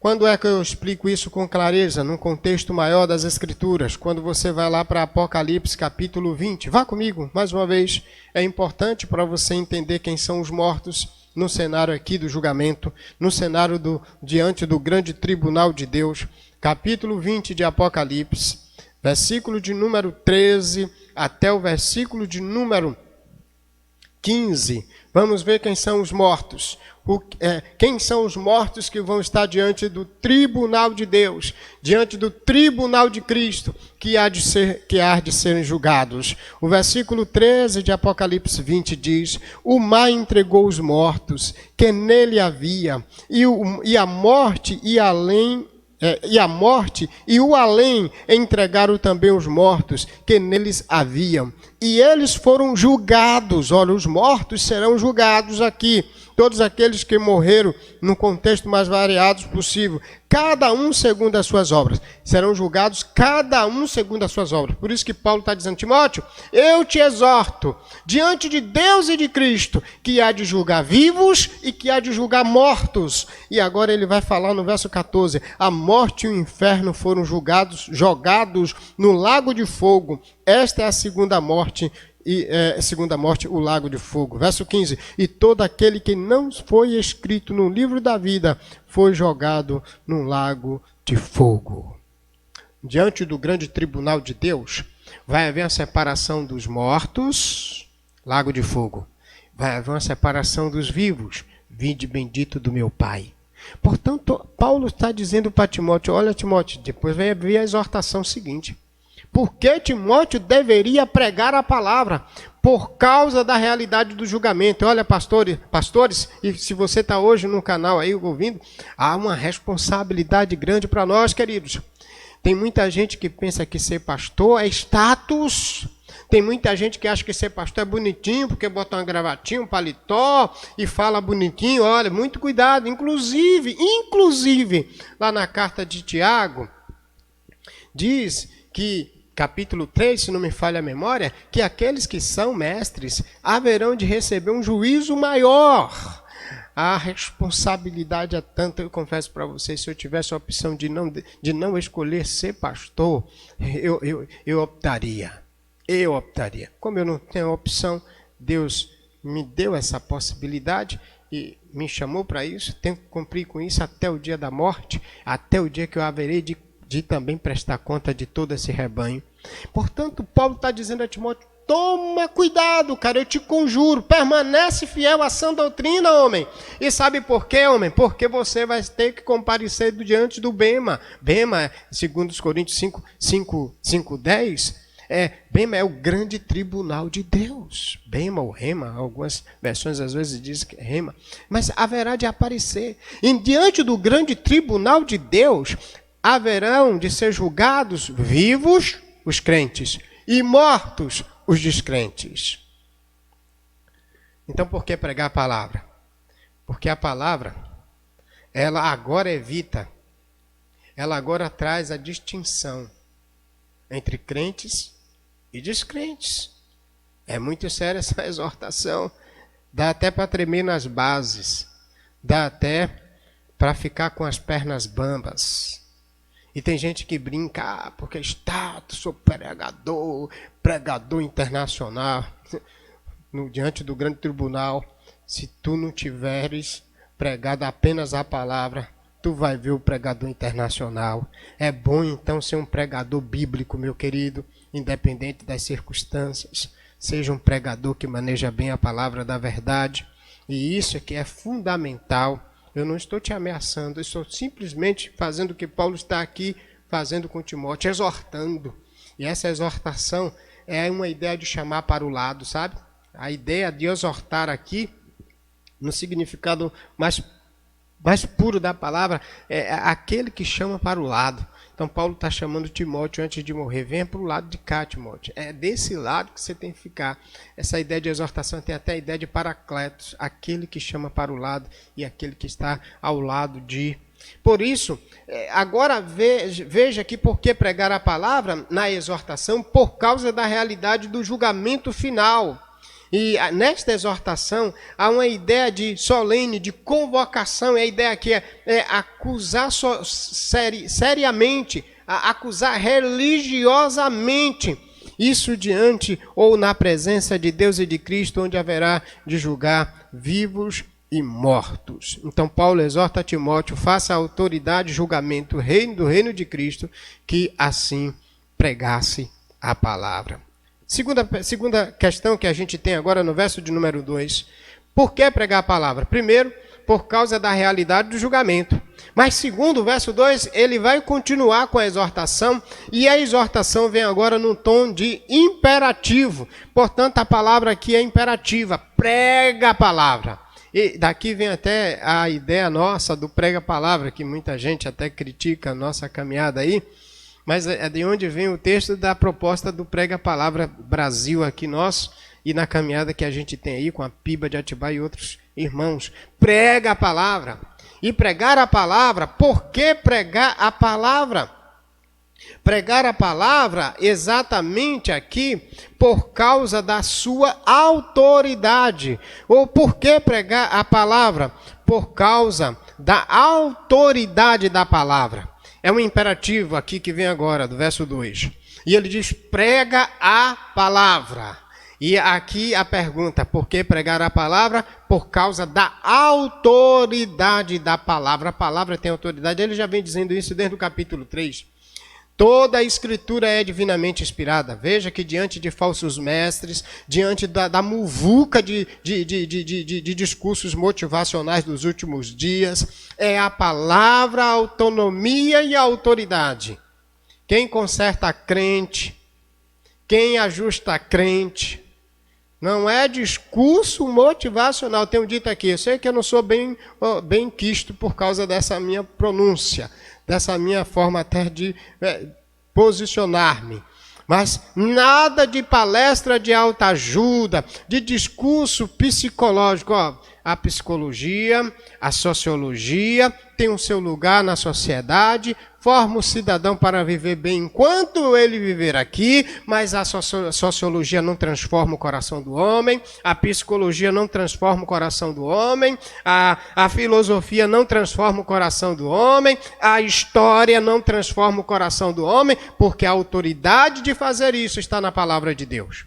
Quando é que eu explico isso com clareza? Num contexto maior das Escrituras. Quando você vai lá para Apocalipse capítulo 20. Vá comigo, mais uma vez. É importante para você entender quem são os mortos no cenário aqui do julgamento, no cenário diante do grande tribunal de Deus. Capítulo 20 de Apocalipse, versículo de número 13 até o versículo de número 15. Vamos ver quem são os mortos. Quem são os mortos que vão estar diante do tribunal de Deus, diante do tribunal de Cristo, que há de serem julgados. O versículo 13 de Apocalipse 20 diz: o mar entregou os mortos que nele havia, e a morte e o além entregaram também os mortos que neles haviam. E eles foram julgados. Olha, os mortos serão julgados aqui. Todos aqueles que morreram no contexto mais variado possível, cada um segundo as suas obras. Serão julgados cada um segundo as suas obras. Por isso que Paulo está dizendo: Timóteo, eu te exorto, diante de Deus e de Cristo, que há de julgar vivos e que há de julgar mortos. E agora ele vai falar no verso 14: a morte e o inferno foram jogados no lago de fogo. Esta é a segunda morte, o lago de fogo. Verso 15: e todo aquele que não foi escrito no livro da vida foi jogado no lago de fogo. Diante do grande tribunal de Deus, vai haver a separação dos mortos, lago de fogo. Vai haver uma separação dos vivos, vinde bendito do meu Pai. Portanto, Paulo está dizendo para Timóteo, olha Timóteo, depois vai vir a exortação seguinte. Por que Timóteo deveria pregar a palavra? Por causa da realidade do julgamento. Olha, pastores, e se você está hoje no canal aí ouvindo, há uma responsabilidade grande para nós, queridos. Tem muita gente que pensa que ser pastor é status. Tem muita gente que acha que ser pastor é bonitinho, porque bota uma gravatinha, um paletó e fala bonitinho. Olha, muito cuidado. Inclusive, lá na carta de Tiago, diz que, capítulo 3, se não me falha a memória, que aqueles que são mestres haverão de receber um juízo maior. A responsabilidade é tanta, eu confesso para vocês, se eu tivesse a opção de não escolher ser pastor, eu optaria. Como eu não tenho opção, Deus me deu essa possibilidade e me chamou para isso, tenho que cumprir com isso até o dia da morte, até o dia que eu haverei de também prestar conta de todo esse rebanho. Portanto, Paulo está dizendo a Timóteo, toma cuidado, cara, eu te conjuro, permanece fiel à sã doutrina, homem. E sabe por quê, homem? Porque você vai ter que comparecer diante do Bema. Bema, segundo os Coríntios 5:10, Bema é o grande tribunal de Deus. Bema ou Rema, algumas versões às vezes dizem que é Rema. Mas haverá de aparecer. E diante do grande tribunal de Deus, haverão de ser julgados vivos, os crentes, e mortos, os descrentes. Então, por que pregar a palavra? Porque a palavra, ela agora evita, ela agora traz a distinção entre crentes e descrentes. É muito séria essa exortação. Dá até para tremer nas bases. Dá até para ficar com as pernas bambas. E tem gente que brinca, porque status, sou pregador internacional. Diante do grande tribunal, se tu não tiveres pregado apenas a palavra, tu vai ver o pregador internacional. É bom então ser um pregador bíblico, meu querido, independente das circunstâncias. Seja um pregador que maneja bem a palavra da verdade. E isso é que é fundamental. Eu não estou te ameaçando, eu estou simplesmente fazendo o que Paulo está aqui fazendo com Timóteo, exortando. E essa exortação é uma ideia de chamar para o lado, sabe? A ideia de exortar aqui, no significado mais puro da palavra, é aquele que chama para o lado. Então Paulo está chamando Timóteo antes de morrer. Venha para o lado de cá, Timóteo. É desse lado que você tem que ficar. Essa ideia de exortação tem até a ideia de paracletos, aquele que chama para o lado e aquele que está ao lado de. Por isso, agora veja aqui por que pregar a palavra na exortação, por causa da realidade do julgamento final. E nesta exortação há uma ideia de solene, de convocação, a ideia aqui é acusar seriamente, acusar religiosamente, isso diante ou na presença de Deus e de Cristo, onde haverá de julgar vivos e mortos. Então Paulo exorta a Timóteo, faça a autoridade, julgamento, do reino de Cristo, que assim pregasse a palavra. Segunda questão que a gente tem agora no verso de número 2. Por que pregar a palavra? Primeiro, por causa da realidade do julgamento. Mas segundo, o verso 2, ele vai continuar com a exortação, e a exortação vem agora num tom de imperativo. Portanto, a palavra aqui é imperativa. Prega a palavra. E daqui vem até a ideia nossa do prega a palavra, que muita gente até critica a nossa caminhada aí. Mas é de onde vem o texto da proposta do Prega a Palavra Brasil aqui nosso e na caminhada que a gente tem aí com a Piba de Atibaia e outros irmãos. Prega a palavra. E pregar a palavra, por que pregar a palavra? Pregar a palavra exatamente aqui por causa da sua autoridade. Ou por que pregar a palavra? Por causa da autoridade da palavra. É um imperativo aqui que vem agora, do verso 2. E ele diz, prega a palavra. E aqui a pergunta, por que pregar a palavra? Por causa da autoridade da palavra. A palavra tem autoridade, ele já vem dizendo isso desde o capítulo 3. Toda a Escritura é divinamente inspirada. Veja que diante de falsos mestres, diante da muvuca de discursos motivacionais dos últimos dias, é a palavra, a autonomia e a autoridade. Quem conserta crente, quem ajusta crente, não é discurso motivacional. Tenho dito aqui, eu sei que eu não sou bem quisto por causa dessa minha pronúncia, dessa minha forma até de posicionar-me. Mas nada de palestra de autoajuda, de discurso psicológico. Ó, a psicologia, a sociologia tem o seu lugar na sociedade, forma o cidadão para viver bem enquanto ele viver aqui, mas a sociologia não transforma o coração do homem, a psicologia não transforma o coração do homem, a filosofia não transforma o coração do homem, a história não transforma o coração do homem, porque a autoridade de fazer isso está na palavra de Deus.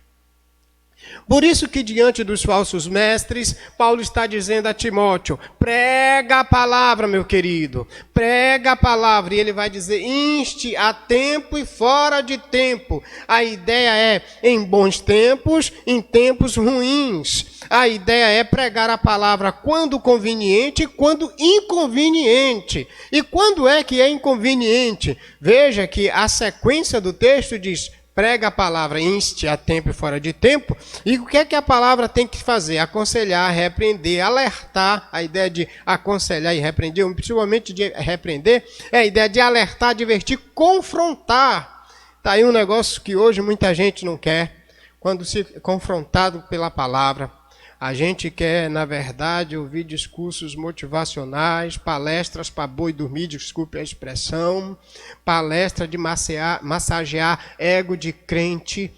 Por isso que diante dos falsos mestres, Paulo está dizendo a Timóteo, prega a palavra, meu querido, prega a palavra. E ele vai dizer, inste a tempo e fora de tempo. A ideia é em bons tempos, em tempos ruins. A ideia é pregar a palavra quando conveniente e quando inconveniente. E quando é que é inconveniente? Veja que a sequência do texto diz, prega a palavra, inste a tempo e fora de tempo. E o que é que a palavra tem que fazer? Aconselhar, repreender, alertar. A ideia de aconselhar e repreender, principalmente de repreender, é a ideia de alertar, advertir, confrontar. Está aí um negócio que hoje muita gente não quer. Quando se confrontado pela palavra, a gente quer, na verdade, ouvir discursos motivacionais, palestras para boi dormir, desculpe a expressão, palestra de massagear ego de crente,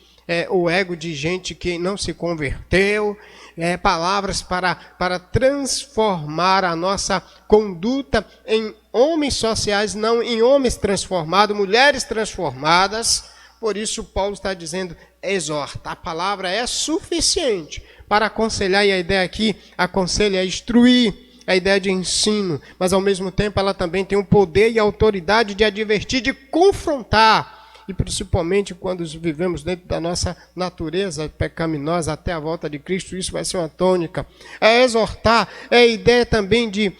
o ego de gente que não se converteu, palavras para transformar a nossa conduta em homens sociais, não em homens transformados, mulheres transformadas. Por isso Paulo está dizendo, exorta, a palavra é suficiente para aconselhar, e a ideia aqui, aconselha, é instruir, a ideia de ensino, mas ao mesmo tempo ela também tem o poder e a autoridade de advertir, de confrontar, e principalmente quando vivemos dentro da nossa natureza pecaminosa até a volta de Cristo, isso vai ser uma tônica. É exortar, é a ideia também de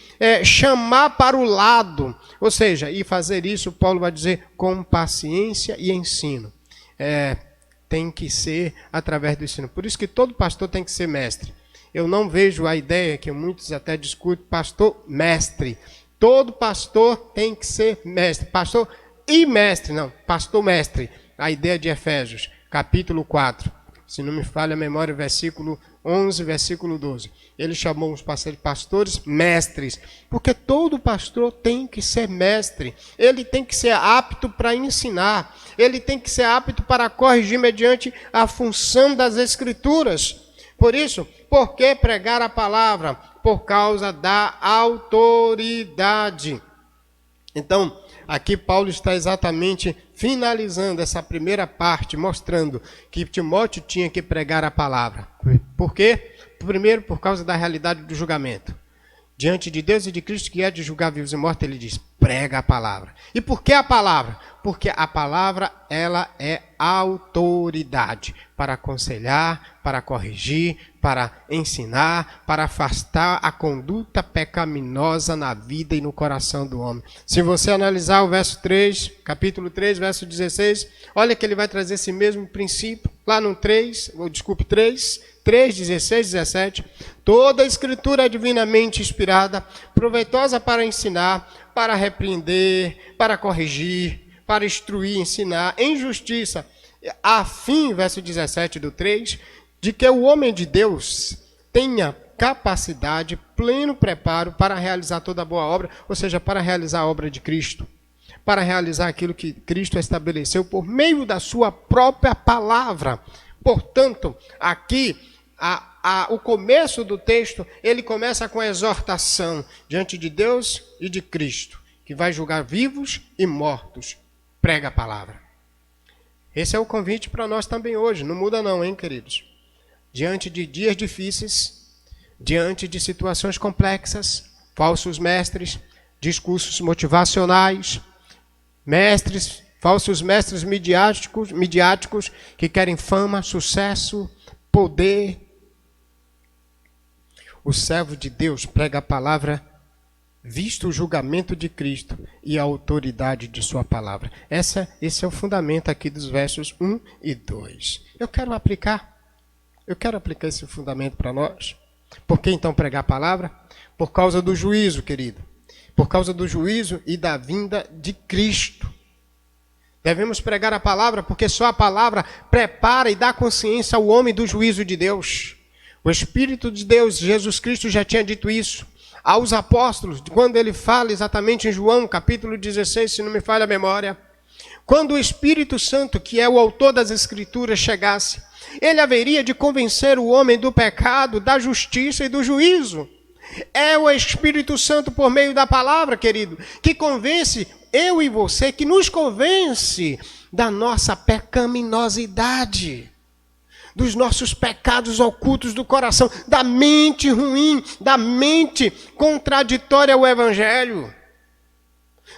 chamar para o lado, ou seja, e fazer isso, Paulo vai dizer, com paciência e ensino. Tem que ser através do ensino. Por isso que todo pastor tem que ser mestre. Eu não vejo a ideia que muitos até discutem, pastor mestre. Todo pastor tem que ser mestre. Pastor e mestre, não, pastor mestre. A ideia de Efésios, capítulo 4. Se não me falha a memória, versículo 11, versículo 12. Ele chamou os pastores mestres, porque todo pastor tem que ser mestre. Ele tem que ser apto para ensinar. Ele tem que ser apto para corrigir mediante a função das Escrituras. Por isso, por que pregar a palavra? Por causa da autoridade. Então, aqui Paulo está exatamente finalizando essa primeira parte, mostrando que Timóteo tinha que pregar a palavra. Por quê? Primeiro, por causa da realidade do julgamento. Diante de Deus e de Cristo, que é de julgar vivos e mortos, ele diz, prega a palavra. E por que a palavra? Porque a palavra, ela é autoridade para aconselhar, para corrigir, para ensinar, para afastar a conduta pecaminosa na vida e no coração do homem. Se você analisar o verso 3, capítulo 3, verso 16, olha que ele vai trazer esse mesmo princípio, lá no 3, 16, 17. Toda a Escritura é divinamente inspirada, proveitosa para ensinar, para repreender, para corrigir, para instruir, ensinar em justiça, a fim, verso 17 do 3, de que o homem de Deus tenha capacidade, pleno preparo para realizar toda a boa obra, ou seja, para realizar a obra de Cristo, para realizar aquilo que Cristo estabeleceu por meio da sua própria palavra. Portanto, aqui, o começo do texto, ele começa com a exortação diante de Deus e de Cristo, que vai julgar vivos e mortos. Prega a palavra. Esse é o convite para nós também hoje. Não muda não, hein, queridos? Diante de dias difíceis, diante de situações complexas, falsos mestres, discursos motivacionais, mestres Falsos mestres midiáticos que querem fama, sucesso, poder. O servo de Deus prega a palavra, visto o julgamento de Cristo e a autoridade de sua palavra. Esse é o fundamento aqui dos versos 1 e 2. Eu quero aplicar esse fundamento para nós. Por que então pregar a palavra? Por causa do juízo, querido. Por causa do juízo e da vinda de Cristo. Devemos pregar a palavra porque só a palavra prepara e dá consciência ao homem do juízo de Deus. O Espírito de Deus, Jesus Cristo, já tinha dito isso aos apóstolos, quando ele fala exatamente em João, capítulo 16, se não me falha a memória. Quando o Espírito Santo, que é o autor das Escrituras, chegasse, ele haveria de convencer o homem do pecado, da justiça e do juízo. É o Espírito Santo, por meio da palavra, querido, que convence eu e você, que nos convence da nossa pecaminosidade, dos nossos pecados ocultos do coração, da mente ruim, da mente contraditória ao Evangelho.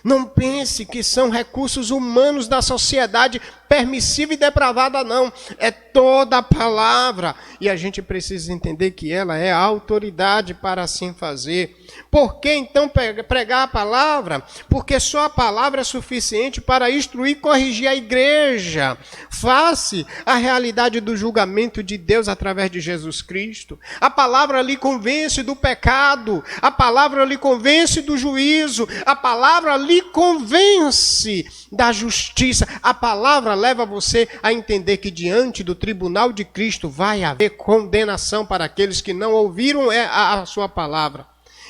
Não pense que são recursos humanos da sociedade permissiva e depravada, não. É toda a palavra. E a gente precisa entender que ela é a autoridade para assim fazer. Por que então pregar a palavra? Porque só a palavra é suficiente para instruir e corrigir a igreja face à realidade do julgamento de Deus através de Jesus Cristo. A palavra lhe convence do pecado. A palavra lhe convence do juízo. A palavra lhe convence da justiça. A palavra leva você a entender que diante do tribunal de Cristo vai haver condenação para aqueles que não ouviram a sua palavra.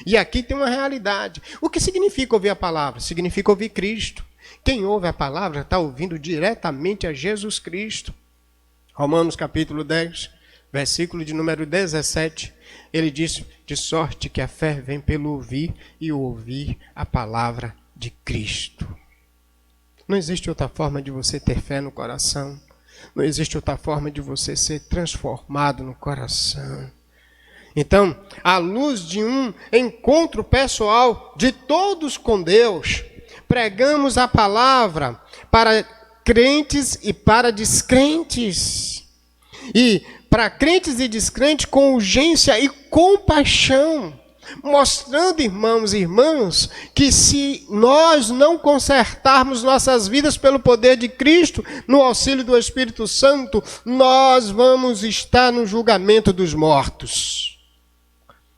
E aqui tem uma realidade. O que significa ouvir a palavra? Significa ouvir Cristo. Quem ouve a palavra está ouvindo diretamente a Jesus Cristo. Romanos capítulo 10, versículo de número 17. Ele diz, de sorte que a fé vem pelo ouvir e ouvir a palavra de Cristo. Não existe outra forma de você ter fé no coração. Não existe outra forma de você ser transformado no coração. Então, à luz de um encontro pessoal de todos com Deus, pregamos a palavra para crentes e para descrentes. E para crentes e descrentes com urgência e compaixão. Mostrando, irmãos e irmãs, que se nós não consertarmos nossas vidas pelo poder de Cristo, no auxílio do Espírito Santo, nós vamos estar no julgamento dos mortos.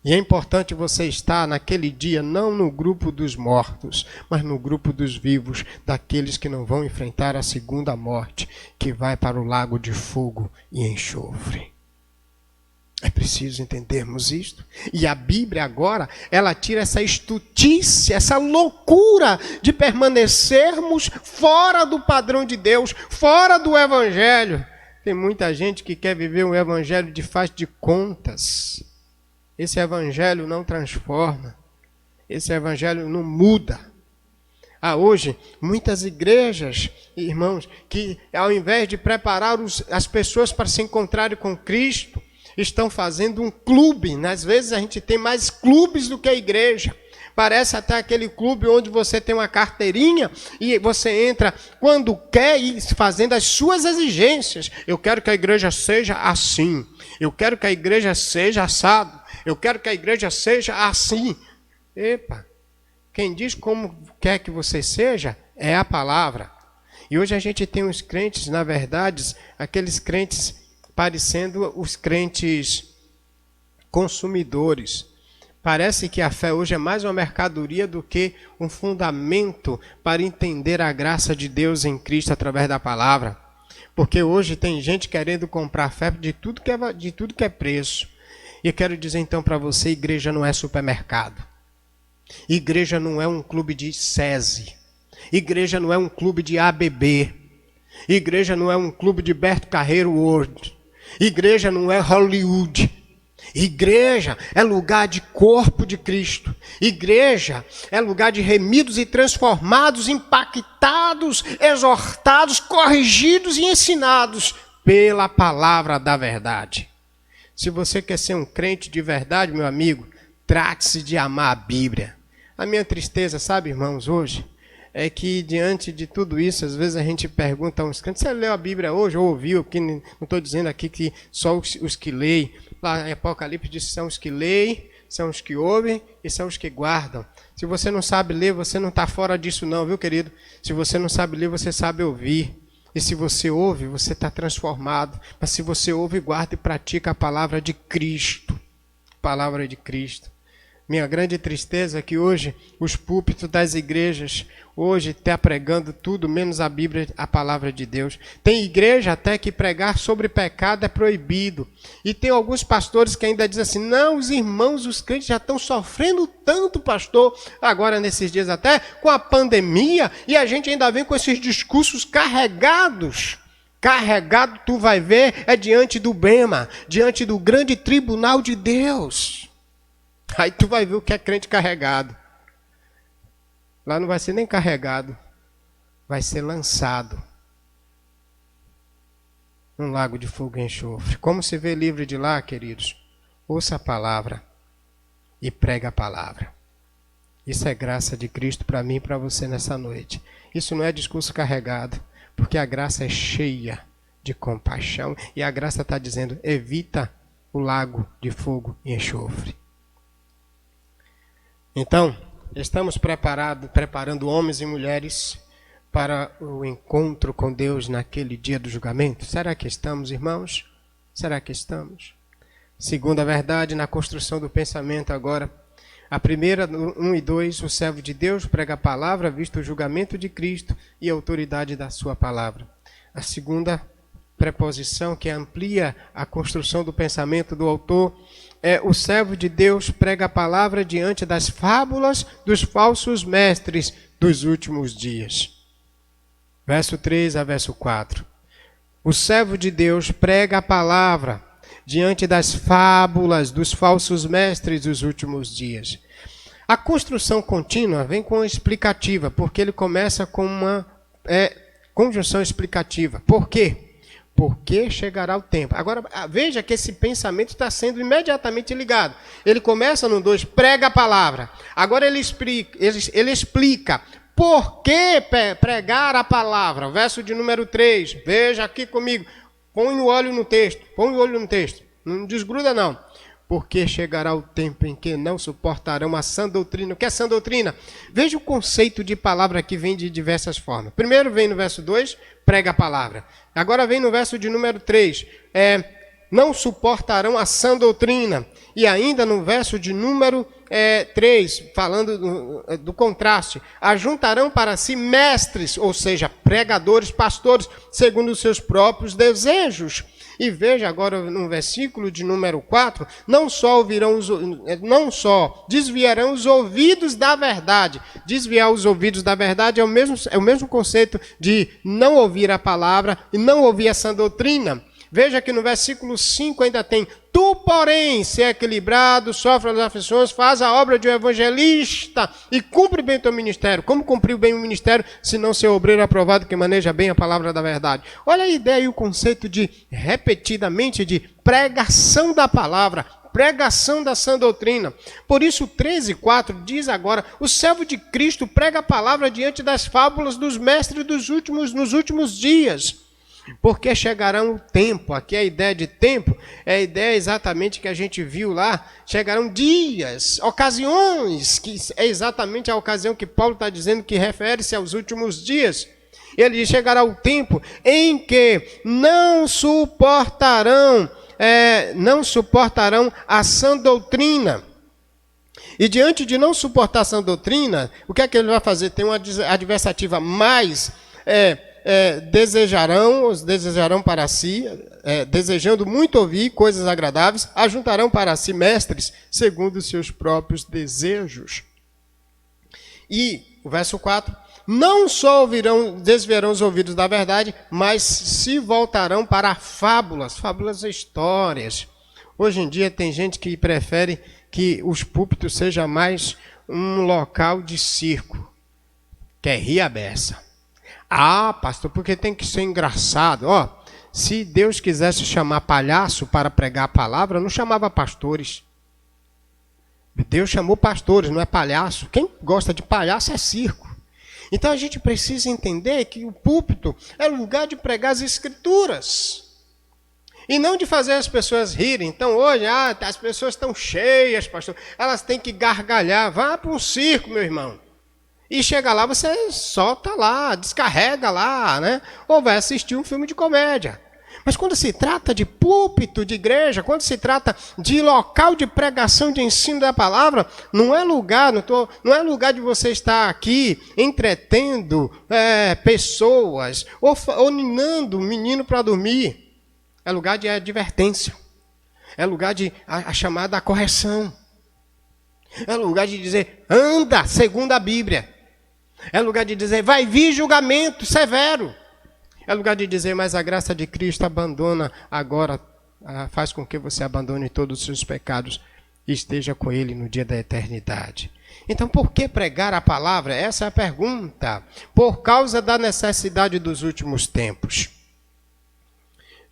E é importante você estar naquele dia, não no grupo dos mortos, mas no grupo dos vivos, daqueles que não vão enfrentar a segunda morte, que vai para o lago de fogo e enxofre. É preciso entendermos isto. E a Bíblia agora, ela tira essa estutice, essa loucura de permanecermos fora do padrão de Deus, fora do Evangelho. Tem muita gente que quer viver um Evangelho de faz de contas. Esse Evangelho não transforma. Esse Evangelho não muda. Há hoje muitas igrejas, irmãos, que ao invés de preparar as pessoas para se encontrarem com Cristo, estão fazendo um clube. Às vezes a gente tem mais clubes do que a igreja. Parece até aquele clube onde você tem uma carteirinha e você entra quando quer ir fazendo as suas exigências. Eu quero que a igreja seja assim. Eu quero que a igreja seja assado. Eu quero que a igreja seja assim. Epa, quem diz como quer que você seja é a palavra. E hoje a gente tem uns crentes, na verdade, aqueles crentes parecendo os crentes consumidores. Parece que a fé hoje é mais uma mercadoria do que um fundamento para entender a graça de Deus em Cristo através da palavra. Porque hoje tem gente querendo comprar fé de tudo que é preço. E eu quero dizer então para você, igreja não é supermercado. Igreja não é um clube de SESI. Igreja não é um clube de ABB. Igreja não é um clube de Beto Carreiro World. Igreja não é Hollywood. Igreja é lugar de corpo de Cristo. Igreja é lugar de remidos e transformados, impactados, exortados, corrigidos e ensinados pela palavra da verdade. Se você quer ser um crente de verdade, meu amigo, trate-se de amar a Bíblia. A minha tristeza, sabe, irmãos, hoje, é que diante de tudo isso, às vezes a gente pergunta a uns crentes, você leu a Bíblia hoje ou ouviu? Porque não estou dizendo aqui que só os que leem. Lá em Apocalipse diz que são os que leem, são os que ouvem e são os que guardam. Se você não sabe ler, você não está fora disso não, viu, querido? Se você não sabe ler, você sabe ouvir. E se você ouve, você está transformado. Mas se você ouve, guarda e pratica a palavra de Cristo. Palavra de Cristo. Minha grande tristeza é que hoje os púlpitos das igrejas hoje está pregando tudo menos a Bíblia, a palavra de Deus. Tem igreja até que pregar sobre pecado é proibido. E tem alguns pastores que ainda dizem assim, não, os irmãos, os crentes já estão sofrendo tanto, pastor, agora nesses dias até, com a pandemia, e a gente ainda vem com esses discursos carregados. Carregado, tu vai ver, é diante do Bema, diante do grande tribunal de Deus. Aí tu vai ver o que é crente carregado. Lá não vai ser nem carregado, vai ser lançado num lago de fogo e enxofre. Como se vê livre de lá, queridos? Ouça a palavra e prega a palavra. Isso é graça de Cristo para mim e para você nessa noite. Isso não é discurso carregado, porque a graça é cheia de compaixão e a graça está dizendo, evita o lago de fogo e enxofre. Então, estamos preparando homens e mulheres para o encontro com Deus naquele dia do julgamento? Será que estamos, irmãos? Será que estamos? Segunda verdade, na construção do pensamento agora. A primeira, 1 e 2, o servo de Deus prega a palavra, visto o julgamento de Cristo e a autoridade da sua palavra. A segunda preposição que amplia a construção do pensamento do autor é o servo de Deus prega a palavra diante das fábulas dos falsos mestres dos últimos dias. Verso 3 a verso 4. O servo de Deus prega a palavra diante das fábulas dos falsos mestres dos últimos dias. A construção contínua vem com explicativa, porque ele começa com uma conjunção explicativa. Por quê? Porque chegará o tempo. Agora, veja que esse pensamento está sendo imediatamente ligado. Ele começa no 2, prega a palavra. Agora ele explica por que pregar a palavra. Verso de número 3, veja aqui comigo. Põe o olho no texto. Não desgruda não. Porque chegará o tempo em que não suportarão a sã doutrina. O que é sã doutrina? Veja o conceito de palavra que vem de diversas formas. Primeiro vem no verso 2, prega a palavra. Agora vem no verso de número 3, não suportarão a sã doutrina. E ainda no verso de número 3, falando do contraste, ajuntarão para si mestres, ou seja, pregadores, pastores, segundo os seus próprios desejos. E veja agora no versículo de número 4, não só desviarão os ouvidos da verdade. Desviar os ouvidos da verdade é o mesmo conceito de não ouvir a palavra e não ouvir a sã doutrina. Veja que no versículo 5 ainda tem, tu, porém, se é equilibrado, sofre as aflições, faz a obra de um evangelista e cumpre bem o teu ministério. Como cumpriu bem o ministério, se não ser obreiro aprovado que maneja bem a palavra da verdade? Olha a ideia e o conceito de, repetidamente, de pregação da palavra, pregação da sã doutrina. Por isso, 13:4 diz agora, o servo de Cristo prega a palavra diante das fábulas dos mestres nos últimos dias. Porque chegará um tempo, aqui a ideia de tempo, é a ideia exatamente que a gente viu lá, chegarão dias, ocasiões, que é exatamente a ocasião que Paulo está dizendo que refere-se aos últimos dias. Ele diz, chegará o tempo em que não suportarão a sã doutrina. E diante de não suportar a sã doutrina, o que é que ele vai fazer? Tem uma adversativa mais... desejarão para si, desejando muito ouvir coisas agradáveis, ajuntarão para si mestres segundo os seus próprios desejos. E o verso 4, não só desviarão os ouvidos da verdade, mas se voltarão para fábulas histórias. Hoje em dia tem gente que prefere que os púlpitos sejam mais um local de circo, quer rir a beça. Ah, pastor, porque tem que ser engraçado. Se Deus quisesse chamar palhaço para pregar a palavra, não chamava pastores. Deus chamou pastores, não é palhaço. Quem gosta de palhaço é circo. Então a gente precisa entender que o púlpito é o lugar de pregar as Escrituras. E não de fazer as pessoas rirem. Então hoje, as pessoas estão cheias, pastor. Elas têm que gargalhar. Vá para um circo, meu irmão. E chega lá, você solta lá, descarrega lá, né? Ou vai assistir um filme de comédia. Mas quando se trata de púlpito de igreja, quando se trata de local de pregação, de ensino da palavra, não é lugar, não é lugar de você estar aqui entretendo pessoas ou ninando o menino para dormir. É lugar de advertência. É lugar de a chamada correção. É lugar de dizer, anda segundo a Bíblia. É lugar de dizer, vai vir julgamento severo. É lugar de dizer, mas a graça de Cristo abandona agora, faz com que você abandone todos os seus pecados e esteja com Ele no dia da eternidade. Então, por que pregar a palavra? Essa é a pergunta. Por causa da necessidade dos últimos tempos.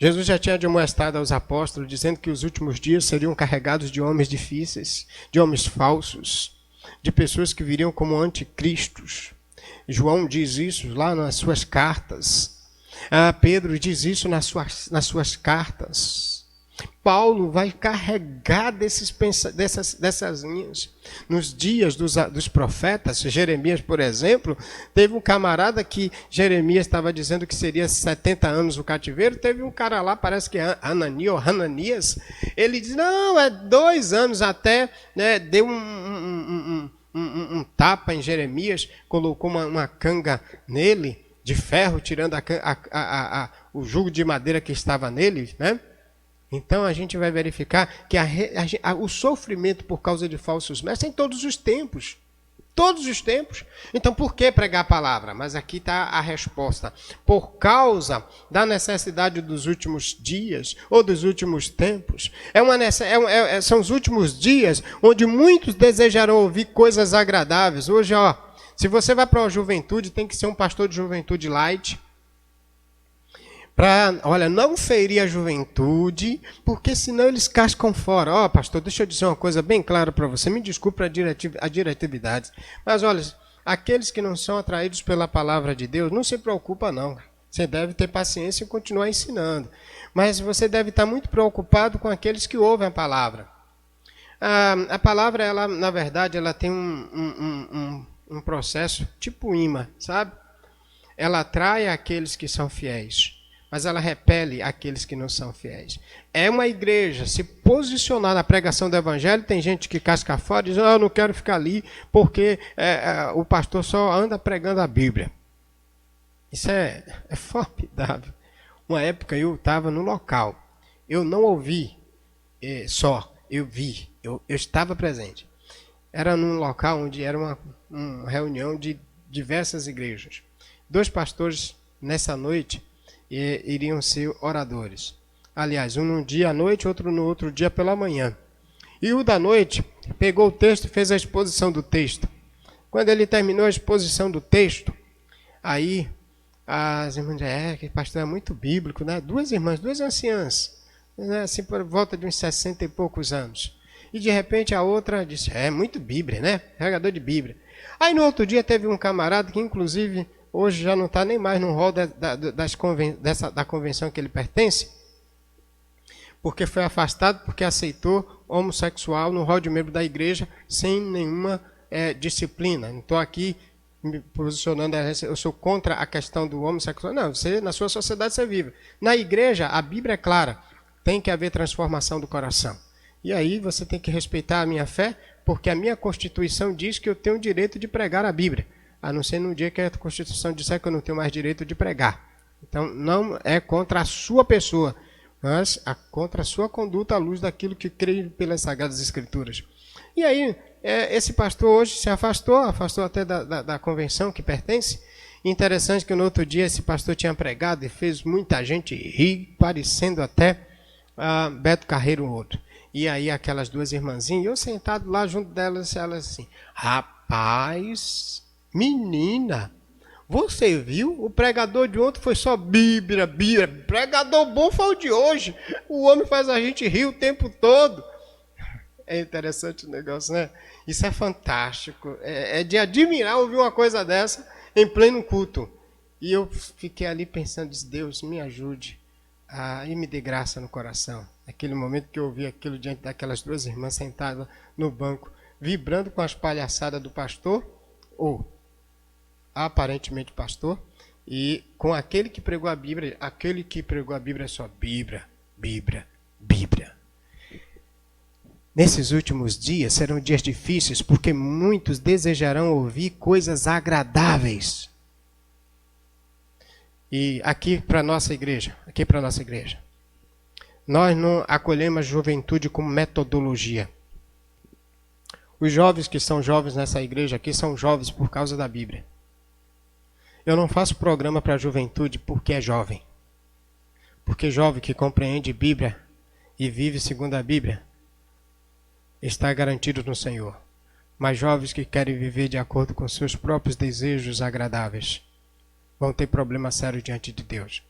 Jesus já tinha demonstrado aos apóstolos, dizendo que os últimos dias seriam carregados de homens difíceis, de homens falsos, de pessoas que viriam como anticristos. João diz isso lá nas suas cartas. Pedro diz isso nas suas cartas. Paulo vai carregar dessas linhas. Nos dias dos profetas, Jeremias, por exemplo, teve um camarada que Jeremias estava dizendo que seria 70 anos o cativeiro. Teve um cara lá, parece que é Hananias, ele diz, não, é 2 anos até, né, deu um tapa em Jeremias, colocou uma canga nele, de ferro, tirando o jugo de madeira que estava nele, né? Então a gente vai verificar que o sofrimento por causa de falsos mestres é em todos os tempos. Todos os tempos. Então por que pregar a palavra? Mas aqui está a resposta. Por causa da necessidade dos últimos dias ou dos últimos tempos. São os últimos dias onde muitos desejarão ouvir coisas agradáveis. Hoje, se você vai para a juventude, tem que ser um pastor de juventude light. Não ferir a juventude, porque senão eles cascam fora. Pastor, deixa eu dizer uma coisa bem clara para você. Me desculpe a diretividade. Mas olha, aqueles que não são atraídos pela palavra de Deus, não se preocupa não. Você deve ter paciência e continuar ensinando. Mas você deve estar muito preocupado com aqueles que ouvem a palavra. A palavra, ela, na verdade, ela tem um processo tipo imã, sabe? Ela atrai aqueles que são fiéis, mas ela repele aqueles que não são fiéis. É uma igreja se posicionar na pregação do evangelho, tem gente que casca fora e diz, eu não quero ficar ali porque o pastor só anda pregando a Bíblia. Isso é formidável. Uma época eu estava no local, eu não ouvi eu vi, eu estava presente. Era num local onde era uma reunião de diversas igrejas. 2 pastores nessa noite iriam ser oradores. Aliás, um num dia à noite, outro no outro dia pela manhã. E o da noite pegou o texto e fez a exposição do texto. Quando ele terminou a exposição do texto, aí as irmãs disseram, que pastor é muito bíblico, né? 2 irmãs, 2 anciãs, né? Assim por volta de uns 60 e poucos anos. E de repente a outra disse, muito Bíblia, né? Pregador de Bíblia. Aí no outro dia teve um camarada que inclusive hoje já não está nem mais no rol da convenção que ele pertence, porque foi afastado, porque aceitou homossexual no rol de membro da igreja sem nenhuma disciplina. Não estou aqui me posicionando, eu sou contra a questão do homossexual. Não, você, na sua sociedade você vive. Na igreja, a Bíblia é clara, tem que haver transformação do coração. E aí você tem que respeitar a minha fé, porque a minha Constituição diz que eu tenho o direito de pregar a Bíblia. A não ser no dia que a Constituição disser que eu não tenho mais direito de pregar. Então, não é contra a sua pessoa, mas contra a sua conduta à luz daquilo que crê pelas Sagradas Escrituras. E aí, esse pastor hoje se afastou até da convenção que pertence. Interessante que no outro dia esse pastor tinha pregado e fez muita gente rir, parecendo até Beto Carreiro ou outro. E aí aquelas 2 irmãzinhas, eu sentado lá junto delas, elas assim, rapaz, menina, você viu? O pregador de ontem foi só Bíblia. Pregador bom foi o de hoje. O homem faz a gente rir o tempo todo. É interessante o negócio, né? Isso é fantástico. É de admirar ouvir uma coisa dessa. em pleno culto. E eu fiquei ali pensando, disse, Deus, me ajude e me dê graça no coração. Naquele momento que eu ouvi aquilo diante daquelas duas irmãs sentadas no banco, vibrando com as palhaçadas do pastor, ou aparentemente pastor, e com aquele que pregou a Bíblia é só Bíblia, Bíblia, Bíblia. Nesses últimos dias serão dias difíceis, porque muitos desejarão ouvir coisas agradáveis. E aqui para a nossa igreja, nós não acolhemos a juventude como metodologia. Os jovens que são jovens nessa igreja aqui são jovens por causa da Bíblia. Eu não faço programa para a juventude porque é jovem. Porque jovem que compreende Bíblia e vive segundo a Bíblia está garantido no Senhor. Mas jovens que querem viver de acordo com seus próprios desejos agradáveis vão ter problema sério diante de Deus.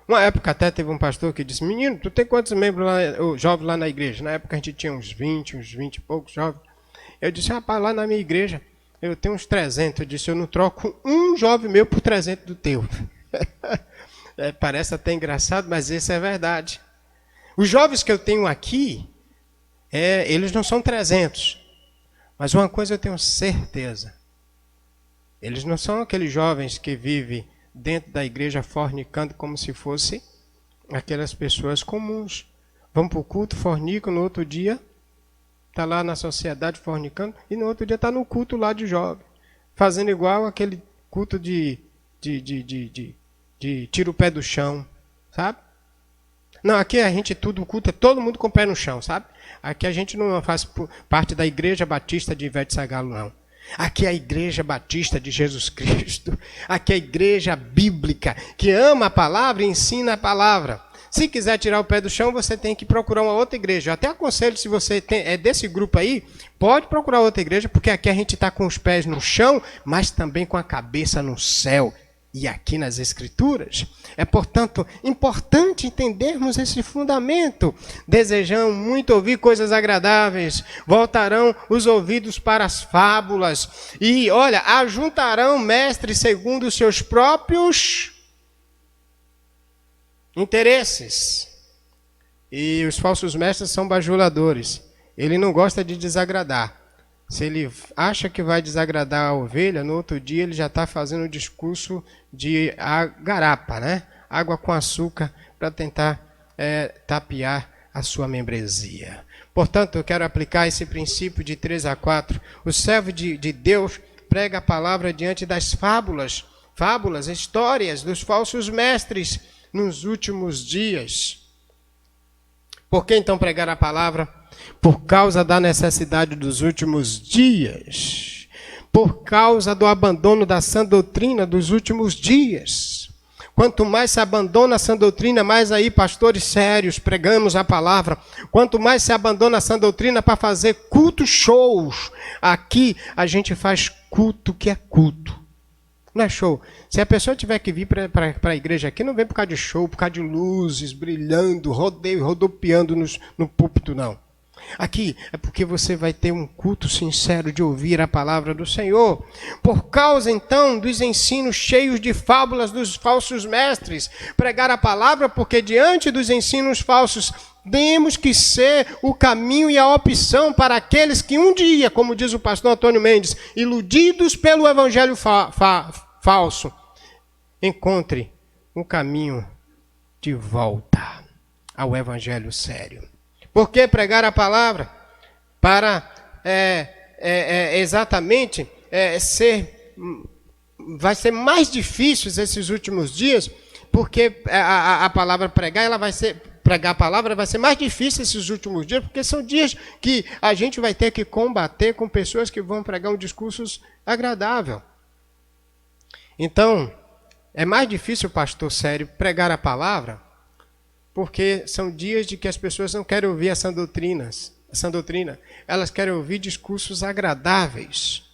Uma época até teve um pastor que disse, menino, tu tem quantos membros lá, jovens lá na igreja? Na época a gente tinha uns 20 e poucos jovens. Eu disse, rapaz, lá na minha igreja eu tenho uns 300. Eu disse, eu não troco um jovem meu por 300 do teu. Parece até engraçado, mas isso é verdade. Os jovens que eu tenho aqui, eles não são 300. Mas uma coisa eu tenho certeza. Eles não são aqueles jovens que vivem dentro da igreja fornicando como se fosse aquelas pessoas comuns. Vão para o culto, fornicam, no outro dia está lá na sociedade fornicando e no outro dia está no culto lá de jovem. Fazendo igual aquele culto de tira o pé do chão, sabe? Não, aqui a gente tudo culto, é todo mundo com o pé no chão, sabe? Aqui a gente não faz parte da Igreja Batista de Ivete Sangalo, não. Aqui é a Igreja Batista de Jesus Cristo. Aqui é a igreja bíblica, que ama a palavra e ensina a palavra. Se quiser tirar o pé do chão, você tem que procurar uma outra igreja. Eu até aconselho, se você é desse grupo aí, pode procurar outra igreja, porque aqui a gente está com os pés no chão, mas também com a cabeça no céu. E aqui nas Escrituras. É, portanto, importante entendermos esse fundamento. Desejam muito ouvir coisas agradáveis, voltarão os ouvidos para as fábulas, e, olha, ajuntarão mestres segundo os seus próprios interesses. E os falsos mestres são bajuladores. Ele não gosta de desagradar. Se ele acha que vai desagradar a ovelha, no outro dia ele já está fazendo um discurso de garapa, né? Água com açúcar, para tentar tapear a sua membresia. Portanto, eu quero aplicar esse princípio de 3 a 4. O servo de Deus prega a palavra diante das fábulas, histórias dos falsos mestres nos últimos dias. Por que então pregar a palavra? Por causa da necessidade dos últimos dias. Por causa do abandono da sã doutrina dos últimos dias. Quanto mais se abandona a sã doutrina, mais aí, pastores sérios, pregamos a palavra. Quanto mais se abandona a sã doutrina para fazer cultos shows. Aqui a gente faz culto que é culto. Não é show. Se a pessoa tiver que vir para a igreja aqui, não vem por causa de show, por causa de luzes brilhando, rodopiando no púlpito, não. Aqui é porque você vai ter um culto sincero de ouvir a palavra do Senhor. Por causa, então, dos ensinos cheios de fábulas dos falsos mestres. Pregar a palavra, porque diante dos ensinos falsos, temos que ser o caminho e a opção para aqueles que um dia, como diz o pastor Antônio Mendes, iludidos pelo evangelho falso, encontre um caminho de volta ao evangelho sério. Por que pregar a palavra? Para exatamente vai ser mais difícil esses últimos dias, porque a palavra pregar a palavra vai ser mais difícil esses últimos dias, porque são dias que a gente vai ter que combater com pessoas que vão pregar um discurso agradável. Então, é mais difícil, pastor sério, pregar a palavra, porque são dias de que as pessoas não querem ouvir a sã doutrina. Elas querem ouvir discursos agradáveis.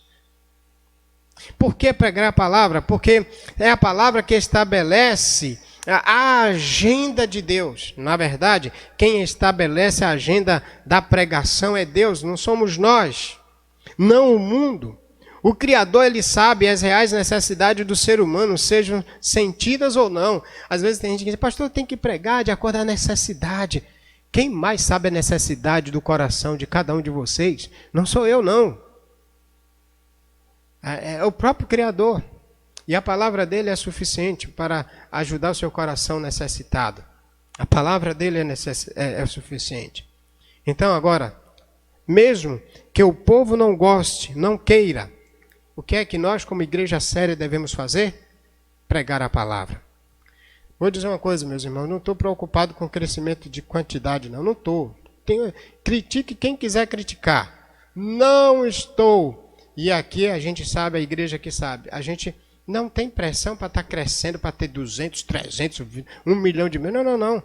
Por que pregar a palavra? Porque é a palavra que estabelece a agenda de Deus. Na verdade, quem estabelece a agenda da pregação é Deus, não somos nós, não o mundo. O Criador, ele sabe as reais necessidades do ser humano, sejam sentidas ou não. Às vezes tem gente que diz, pastor, tem que pregar de acordo à necessidade. Quem mais sabe a necessidade do coração de cada um de vocês? Não sou eu, não. É o próprio Criador. E a palavra dele é suficiente para ajudar o seu coração necessitado. A palavra dele é suficiente. Então agora, mesmo que o povo não goste, não queira, o que é que nós, como igreja séria, devemos fazer? Pregar a palavra. Vou dizer uma coisa, meus irmãos, não estou preocupado com o crescimento de quantidade, não estou. Critique quem quiser criticar. Não estou. E aqui a gente sabe, a igreja que sabe, a gente não tem pressão para estar crescendo, para ter 200, 300, 1 milhão de membros. Não.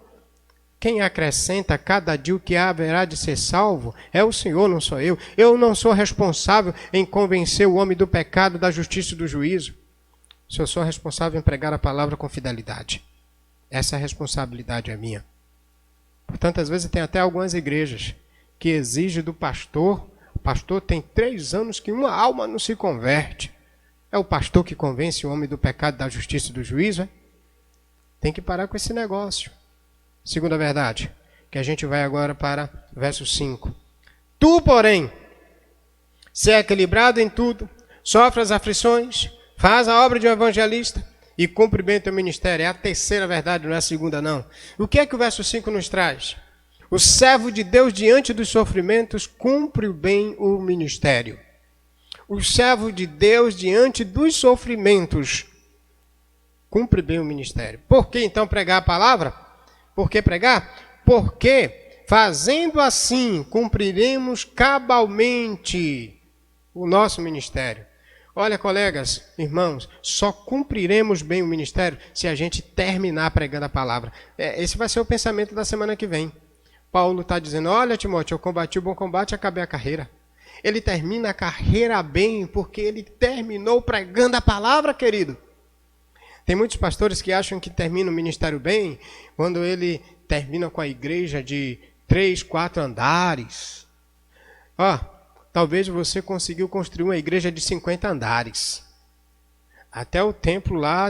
Quem acrescenta cada dia o que haverá de ser salvo é o Senhor, não sou eu. Eu não sou responsável em convencer o homem do pecado, da justiça e do juízo. Eu sou responsável em pregar a palavra com fidelidade. Essa responsabilidade é minha. Portanto, às vezes tem até algumas igrejas que exigem do pastor. O pastor tem 3 anos que uma alma não se converte. É o pastor que convence o homem do pecado, da justiça e do juízo? É? Tem que parar com esse negócio. Segunda verdade, que a gente vai agora para verso 5. Tu, porém, se é equilibrado em tudo, sofre as aflições, faz a obra de um evangelista e cumpre bem o teu ministério. É a terceira verdade, não é a segunda, não. O que é que o verso 5 nos traz? O servo de Deus, diante dos sofrimentos, cumpre bem o ministério. O servo de Deus, diante dos sofrimentos, cumpre bem o ministério. Por que então pregar a palavra? Por que pregar? Porque fazendo assim, cumpriremos cabalmente o nosso ministério. Olha, colegas, irmãos, só cumpriremos bem o ministério se a gente terminar pregando a palavra. Esse vai ser o pensamento da semana que vem. Paulo está dizendo, olha, Timóteo, eu combati o bom combate e acabei a carreira. Ele termina a carreira bem porque ele terminou pregando a palavra, querido. Tem muitos pastores que acham que termina o ministério bem quando ele termina com a igreja de 3, 4 andares. Talvez você conseguiu construir uma igreja de 50 andares. Até o templo lá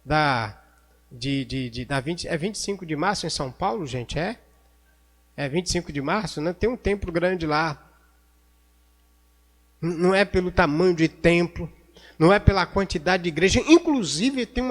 da 25 de março em São Paulo, gente, é? É 25 de março, né? Tem um templo grande lá. Não é pelo tamanho de templo, não é pela quantidade de igreja. Inclusive, tem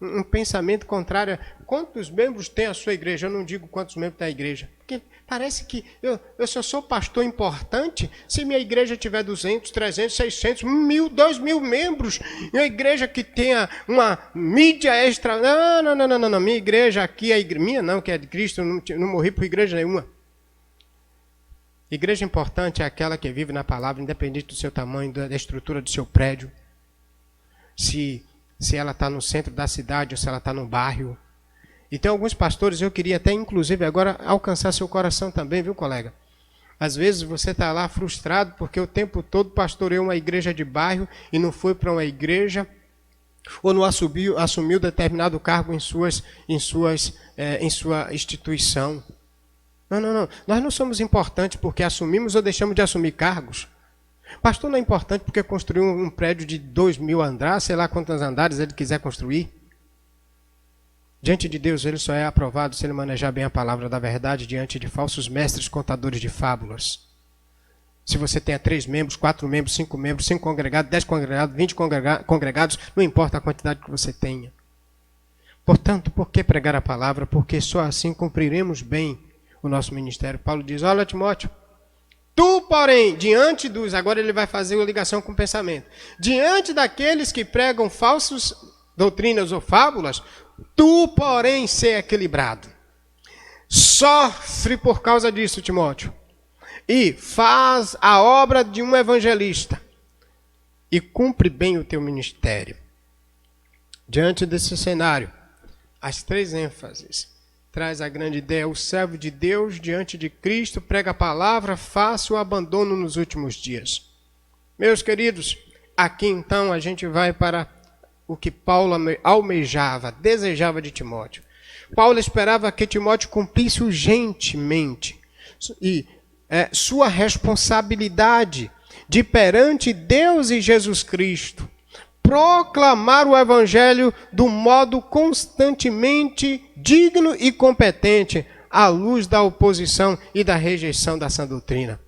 um pensamento contrário. Quantos membros tem a sua igreja? Eu não digo quantos membros tem a igreja. Porque parece que eu só sou pastor importante se minha igreja tiver 200, 300, 600, 1.000, 2.000 membros. E uma igreja que tenha uma mídia extra. Não. Minha igreja aqui, minha não, que é de Cristo, eu não morri por igreja nenhuma. Igreja importante é aquela que vive na palavra, independente do seu tamanho, da estrutura do seu prédio. Se ela está no centro da cidade ou se ela está no bairro. E tem alguns pastores, eu queria até inclusive agora alcançar seu coração também, viu, colega? Às vezes você está lá frustrado porque o tempo todo pastoreou uma igreja de bairro e não foi para uma igreja ou não assumiu determinado cargo em sua instituição. Não. Nós não somos importantes porque assumimos ou deixamos de assumir cargos. Pastor não é importante porque construiu um prédio de 2.000 andares, sei lá quantos andares ele quiser construir. Diante de Deus, ele só é aprovado se ele manejar bem a palavra da verdade diante de falsos mestres contadores de fábulas. Se você tenha 3 membros, 4 membros, 5 membros, 5 congregados, 10 congregados, 20 congregados, não importa a quantidade que você tenha. Portanto, por que pregar a palavra? Porque só assim cumpriremos bem o nosso ministério. Paulo diz, olha, Timóteo, tu, porém, diante dos... Agora ele vai fazer a ligação com o pensamento. Diante daqueles que pregam falsas doutrinas ou fábulas, tu, porém, ser equilibrado. Sofre por causa disso, Timóteo. E faz a obra de um evangelista. E cumpre bem o teu ministério. Diante desse cenário, as 3 ênfases. Traz a grande ideia, o servo de Deus diante de Cristo, prega a palavra, faça o abandono nos últimos dias. Meus queridos, aqui então a gente vai para o que Paulo almejava, desejava de Timóteo. Paulo esperava que Timóteo cumprisse urgentemente e sua responsabilidade de perante Deus e Jesus Cristo, proclamar o Evangelho do modo constantemente digno e competente, à luz da oposição e da rejeição da sã doutrina.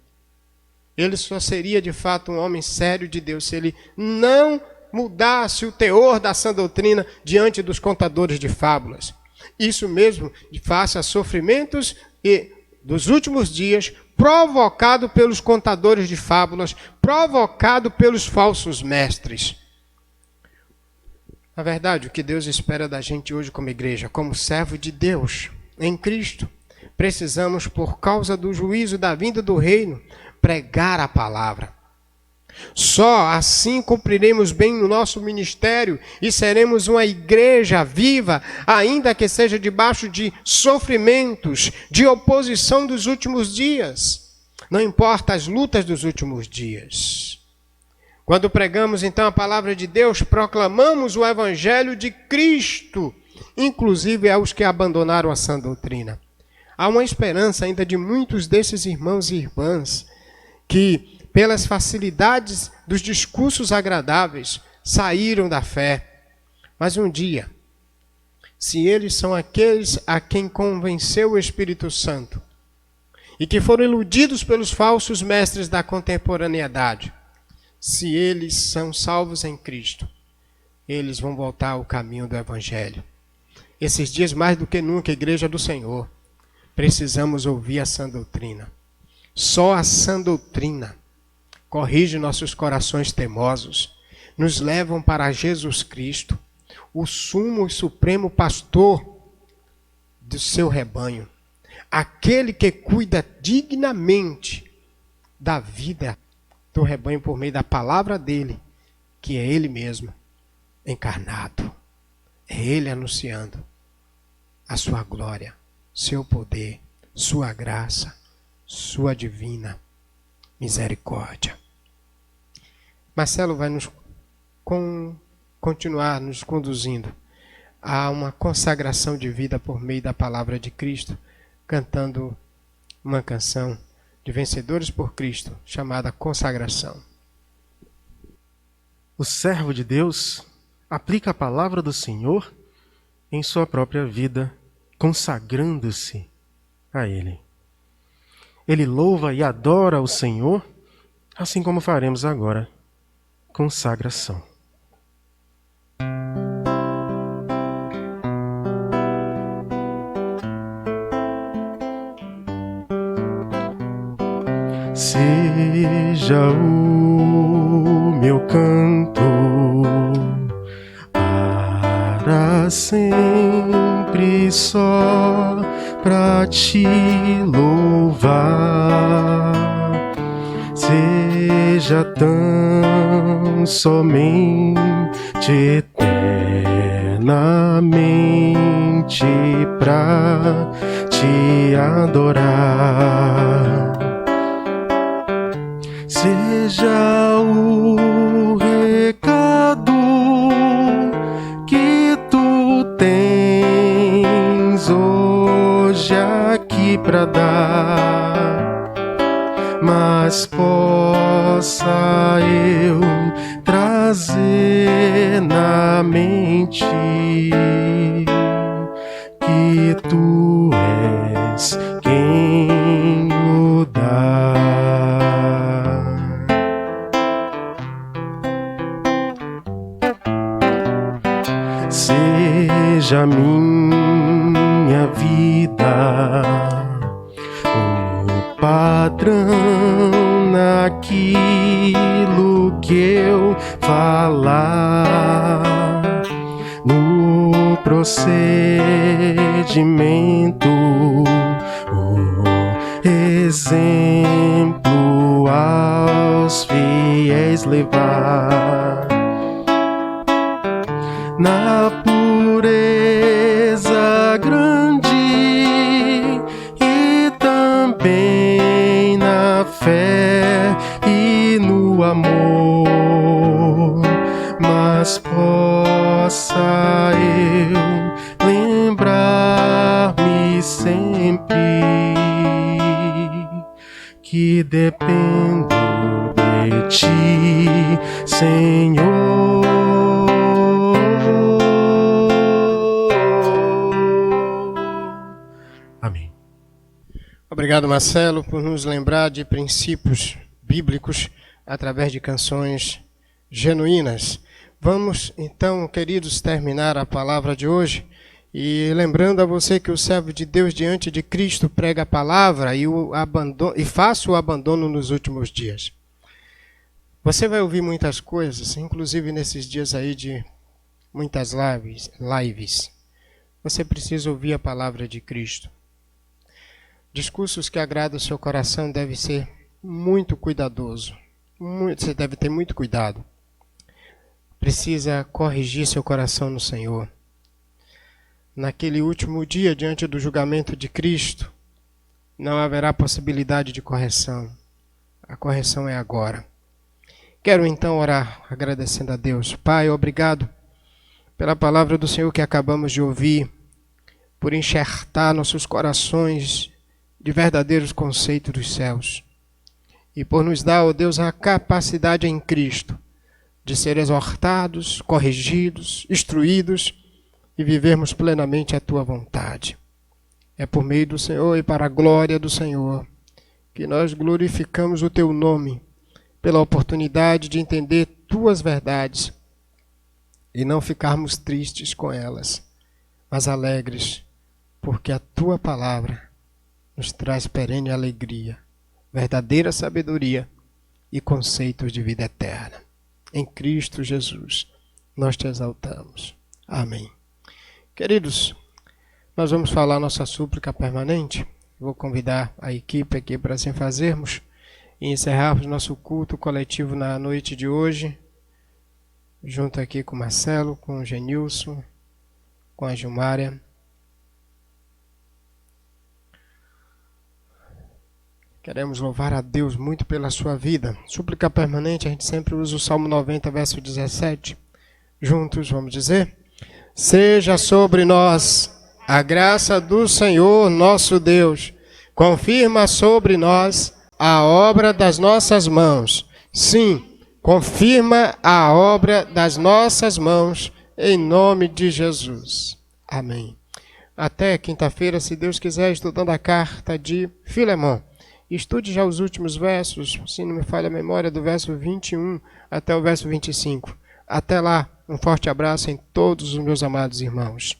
Ele só seria de fato um homem sério de Deus se ele não mudasse o teor da sã doutrina diante dos contadores de fábulas. Isso mesmo, face a sofrimentos e dos últimos dias, provocado pelos contadores de fábulas, provocado pelos falsos mestres. Na verdade, o que Deus espera da gente hoje como igreja, como servo de Deus em Cristo, precisamos, por causa do juízo da vinda do reino, pregar a palavra. Só assim cumpriremos bem o nosso ministério e seremos uma igreja viva, ainda que seja debaixo de sofrimentos, de oposição dos últimos dias. Não importa as lutas dos últimos dias. Quando pregamos então a palavra de Deus, proclamamos o Evangelho de Cristo, inclusive aos que abandonaram a sã doutrina. Há uma esperança ainda de muitos desses irmãos e irmãs que, pelas facilidades dos discursos agradáveis, saíram da fé. Mas um dia, se eles são aqueles a quem convenceu o Espírito Santo e que foram iludidos pelos falsos mestres da contemporaneidade, se eles são salvos em Cristo, eles vão voltar ao caminho do Evangelho. Esses dias, mais do que nunca, Igreja do Senhor, precisamos ouvir a sã doutrina. Só a sã doutrina corrige nossos corações teimosos, nos levam para Jesus Cristo, o sumo e supremo pastor do seu rebanho, aquele que cuida dignamente da vida do rebanho por meio da palavra dele, que é ele mesmo, encarnado. É ele anunciando a sua glória, seu poder, sua graça, sua divina misericórdia. Marcelo vai continuar nos conduzindo a uma consagração de vida por meio da palavra de Cristo, cantando uma canção de Vencedores por Cristo, chamada Consagração. O servo de Deus aplica a palavra do Senhor em sua própria vida, consagrando-se a Ele. Ele louva e adora o Senhor, assim como faremos agora. Consagração. Seja o meu canto para sempre só pra te louvar. Seja tão somente eternamente pra te adorar. Seja o recado que tu tens hoje aqui pra dar, mas possa eu trazer na mente que tu és quem o dá. Seja minha vida o padrão naquilo que eu falar, no procedimento, o exemplo aos fiéis levar. Na pureza grande e também na fé e no amor, mas possa eu lembrar-me sempre que dependo de Senhor. Amém. Obrigado, Marcelo, por nos lembrar de princípios bíblicos através de canções genuínas. Vamos, então, queridos, terminar a palavra de hoje e lembrando a você que o servo de Deus diante de Cristo prega a palavra e faça o abandono nos últimos dias. Você vai ouvir muitas coisas, inclusive nesses dias aí de muitas lives. Você precisa ouvir a palavra de Cristo. Discursos que agradam o seu coração devem ser muito cuidadoso. Você deve ter muito cuidado. Precisa corrigir seu coração no Senhor. Naquele último dia, diante do julgamento de Cristo, não haverá possibilidade de correção. A correção é agora. Quero então orar agradecendo a Deus. Pai, obrigado pela palavra do Senhor que acabamos de ouvir, por enxertar nossos corações de verdadeiros conceitos dos céus. E por nos dar, ó Deus, a capacidade em Cristo de ser exortados, corrigidos, instruídos e vivermos plenamente a Tua vontade. É por meio do Senhor e para a glória do Senhor que nós glorificamos o Teu nome pela oportunidade de entender Tuas verdades e não ficarmos tristes com elas, mas alegres, porque a Tua palavra nos traz perene alegria, verdadeira sabedoria e conceitos de vida eterna. Em Cristo Jesus, nós te exaltamos. Amém. Queridos, nós vamos falar nossa súplica permanente. Vou convidar a equipe aqui para assim fazermos e encerrarmos nosso culto coletivo na noite de hoje, junto aqui com o Marcelo, com o Genilson, com a Gilmária. Queremos louvar a Deus muito pela sua vida. Súplica permanente, a gente sempre usa o Salmo 90, verso 17. Juntos, vamos dizer: seja sobre nós a graça do Senhor nosso Deus. Confirma sobre nós a obra das nossas mãos. Sim, confirma a obra das nossas mãos, em nome de Jesus. Amém. Até quinta-feira, se Deus quiser, estudando a carta de Filemão. Estude já os últimos versos, se não me falha a memória, do verso 21 até o verso 25. Até lá, um forte abraço em todos os meus amados irmãos.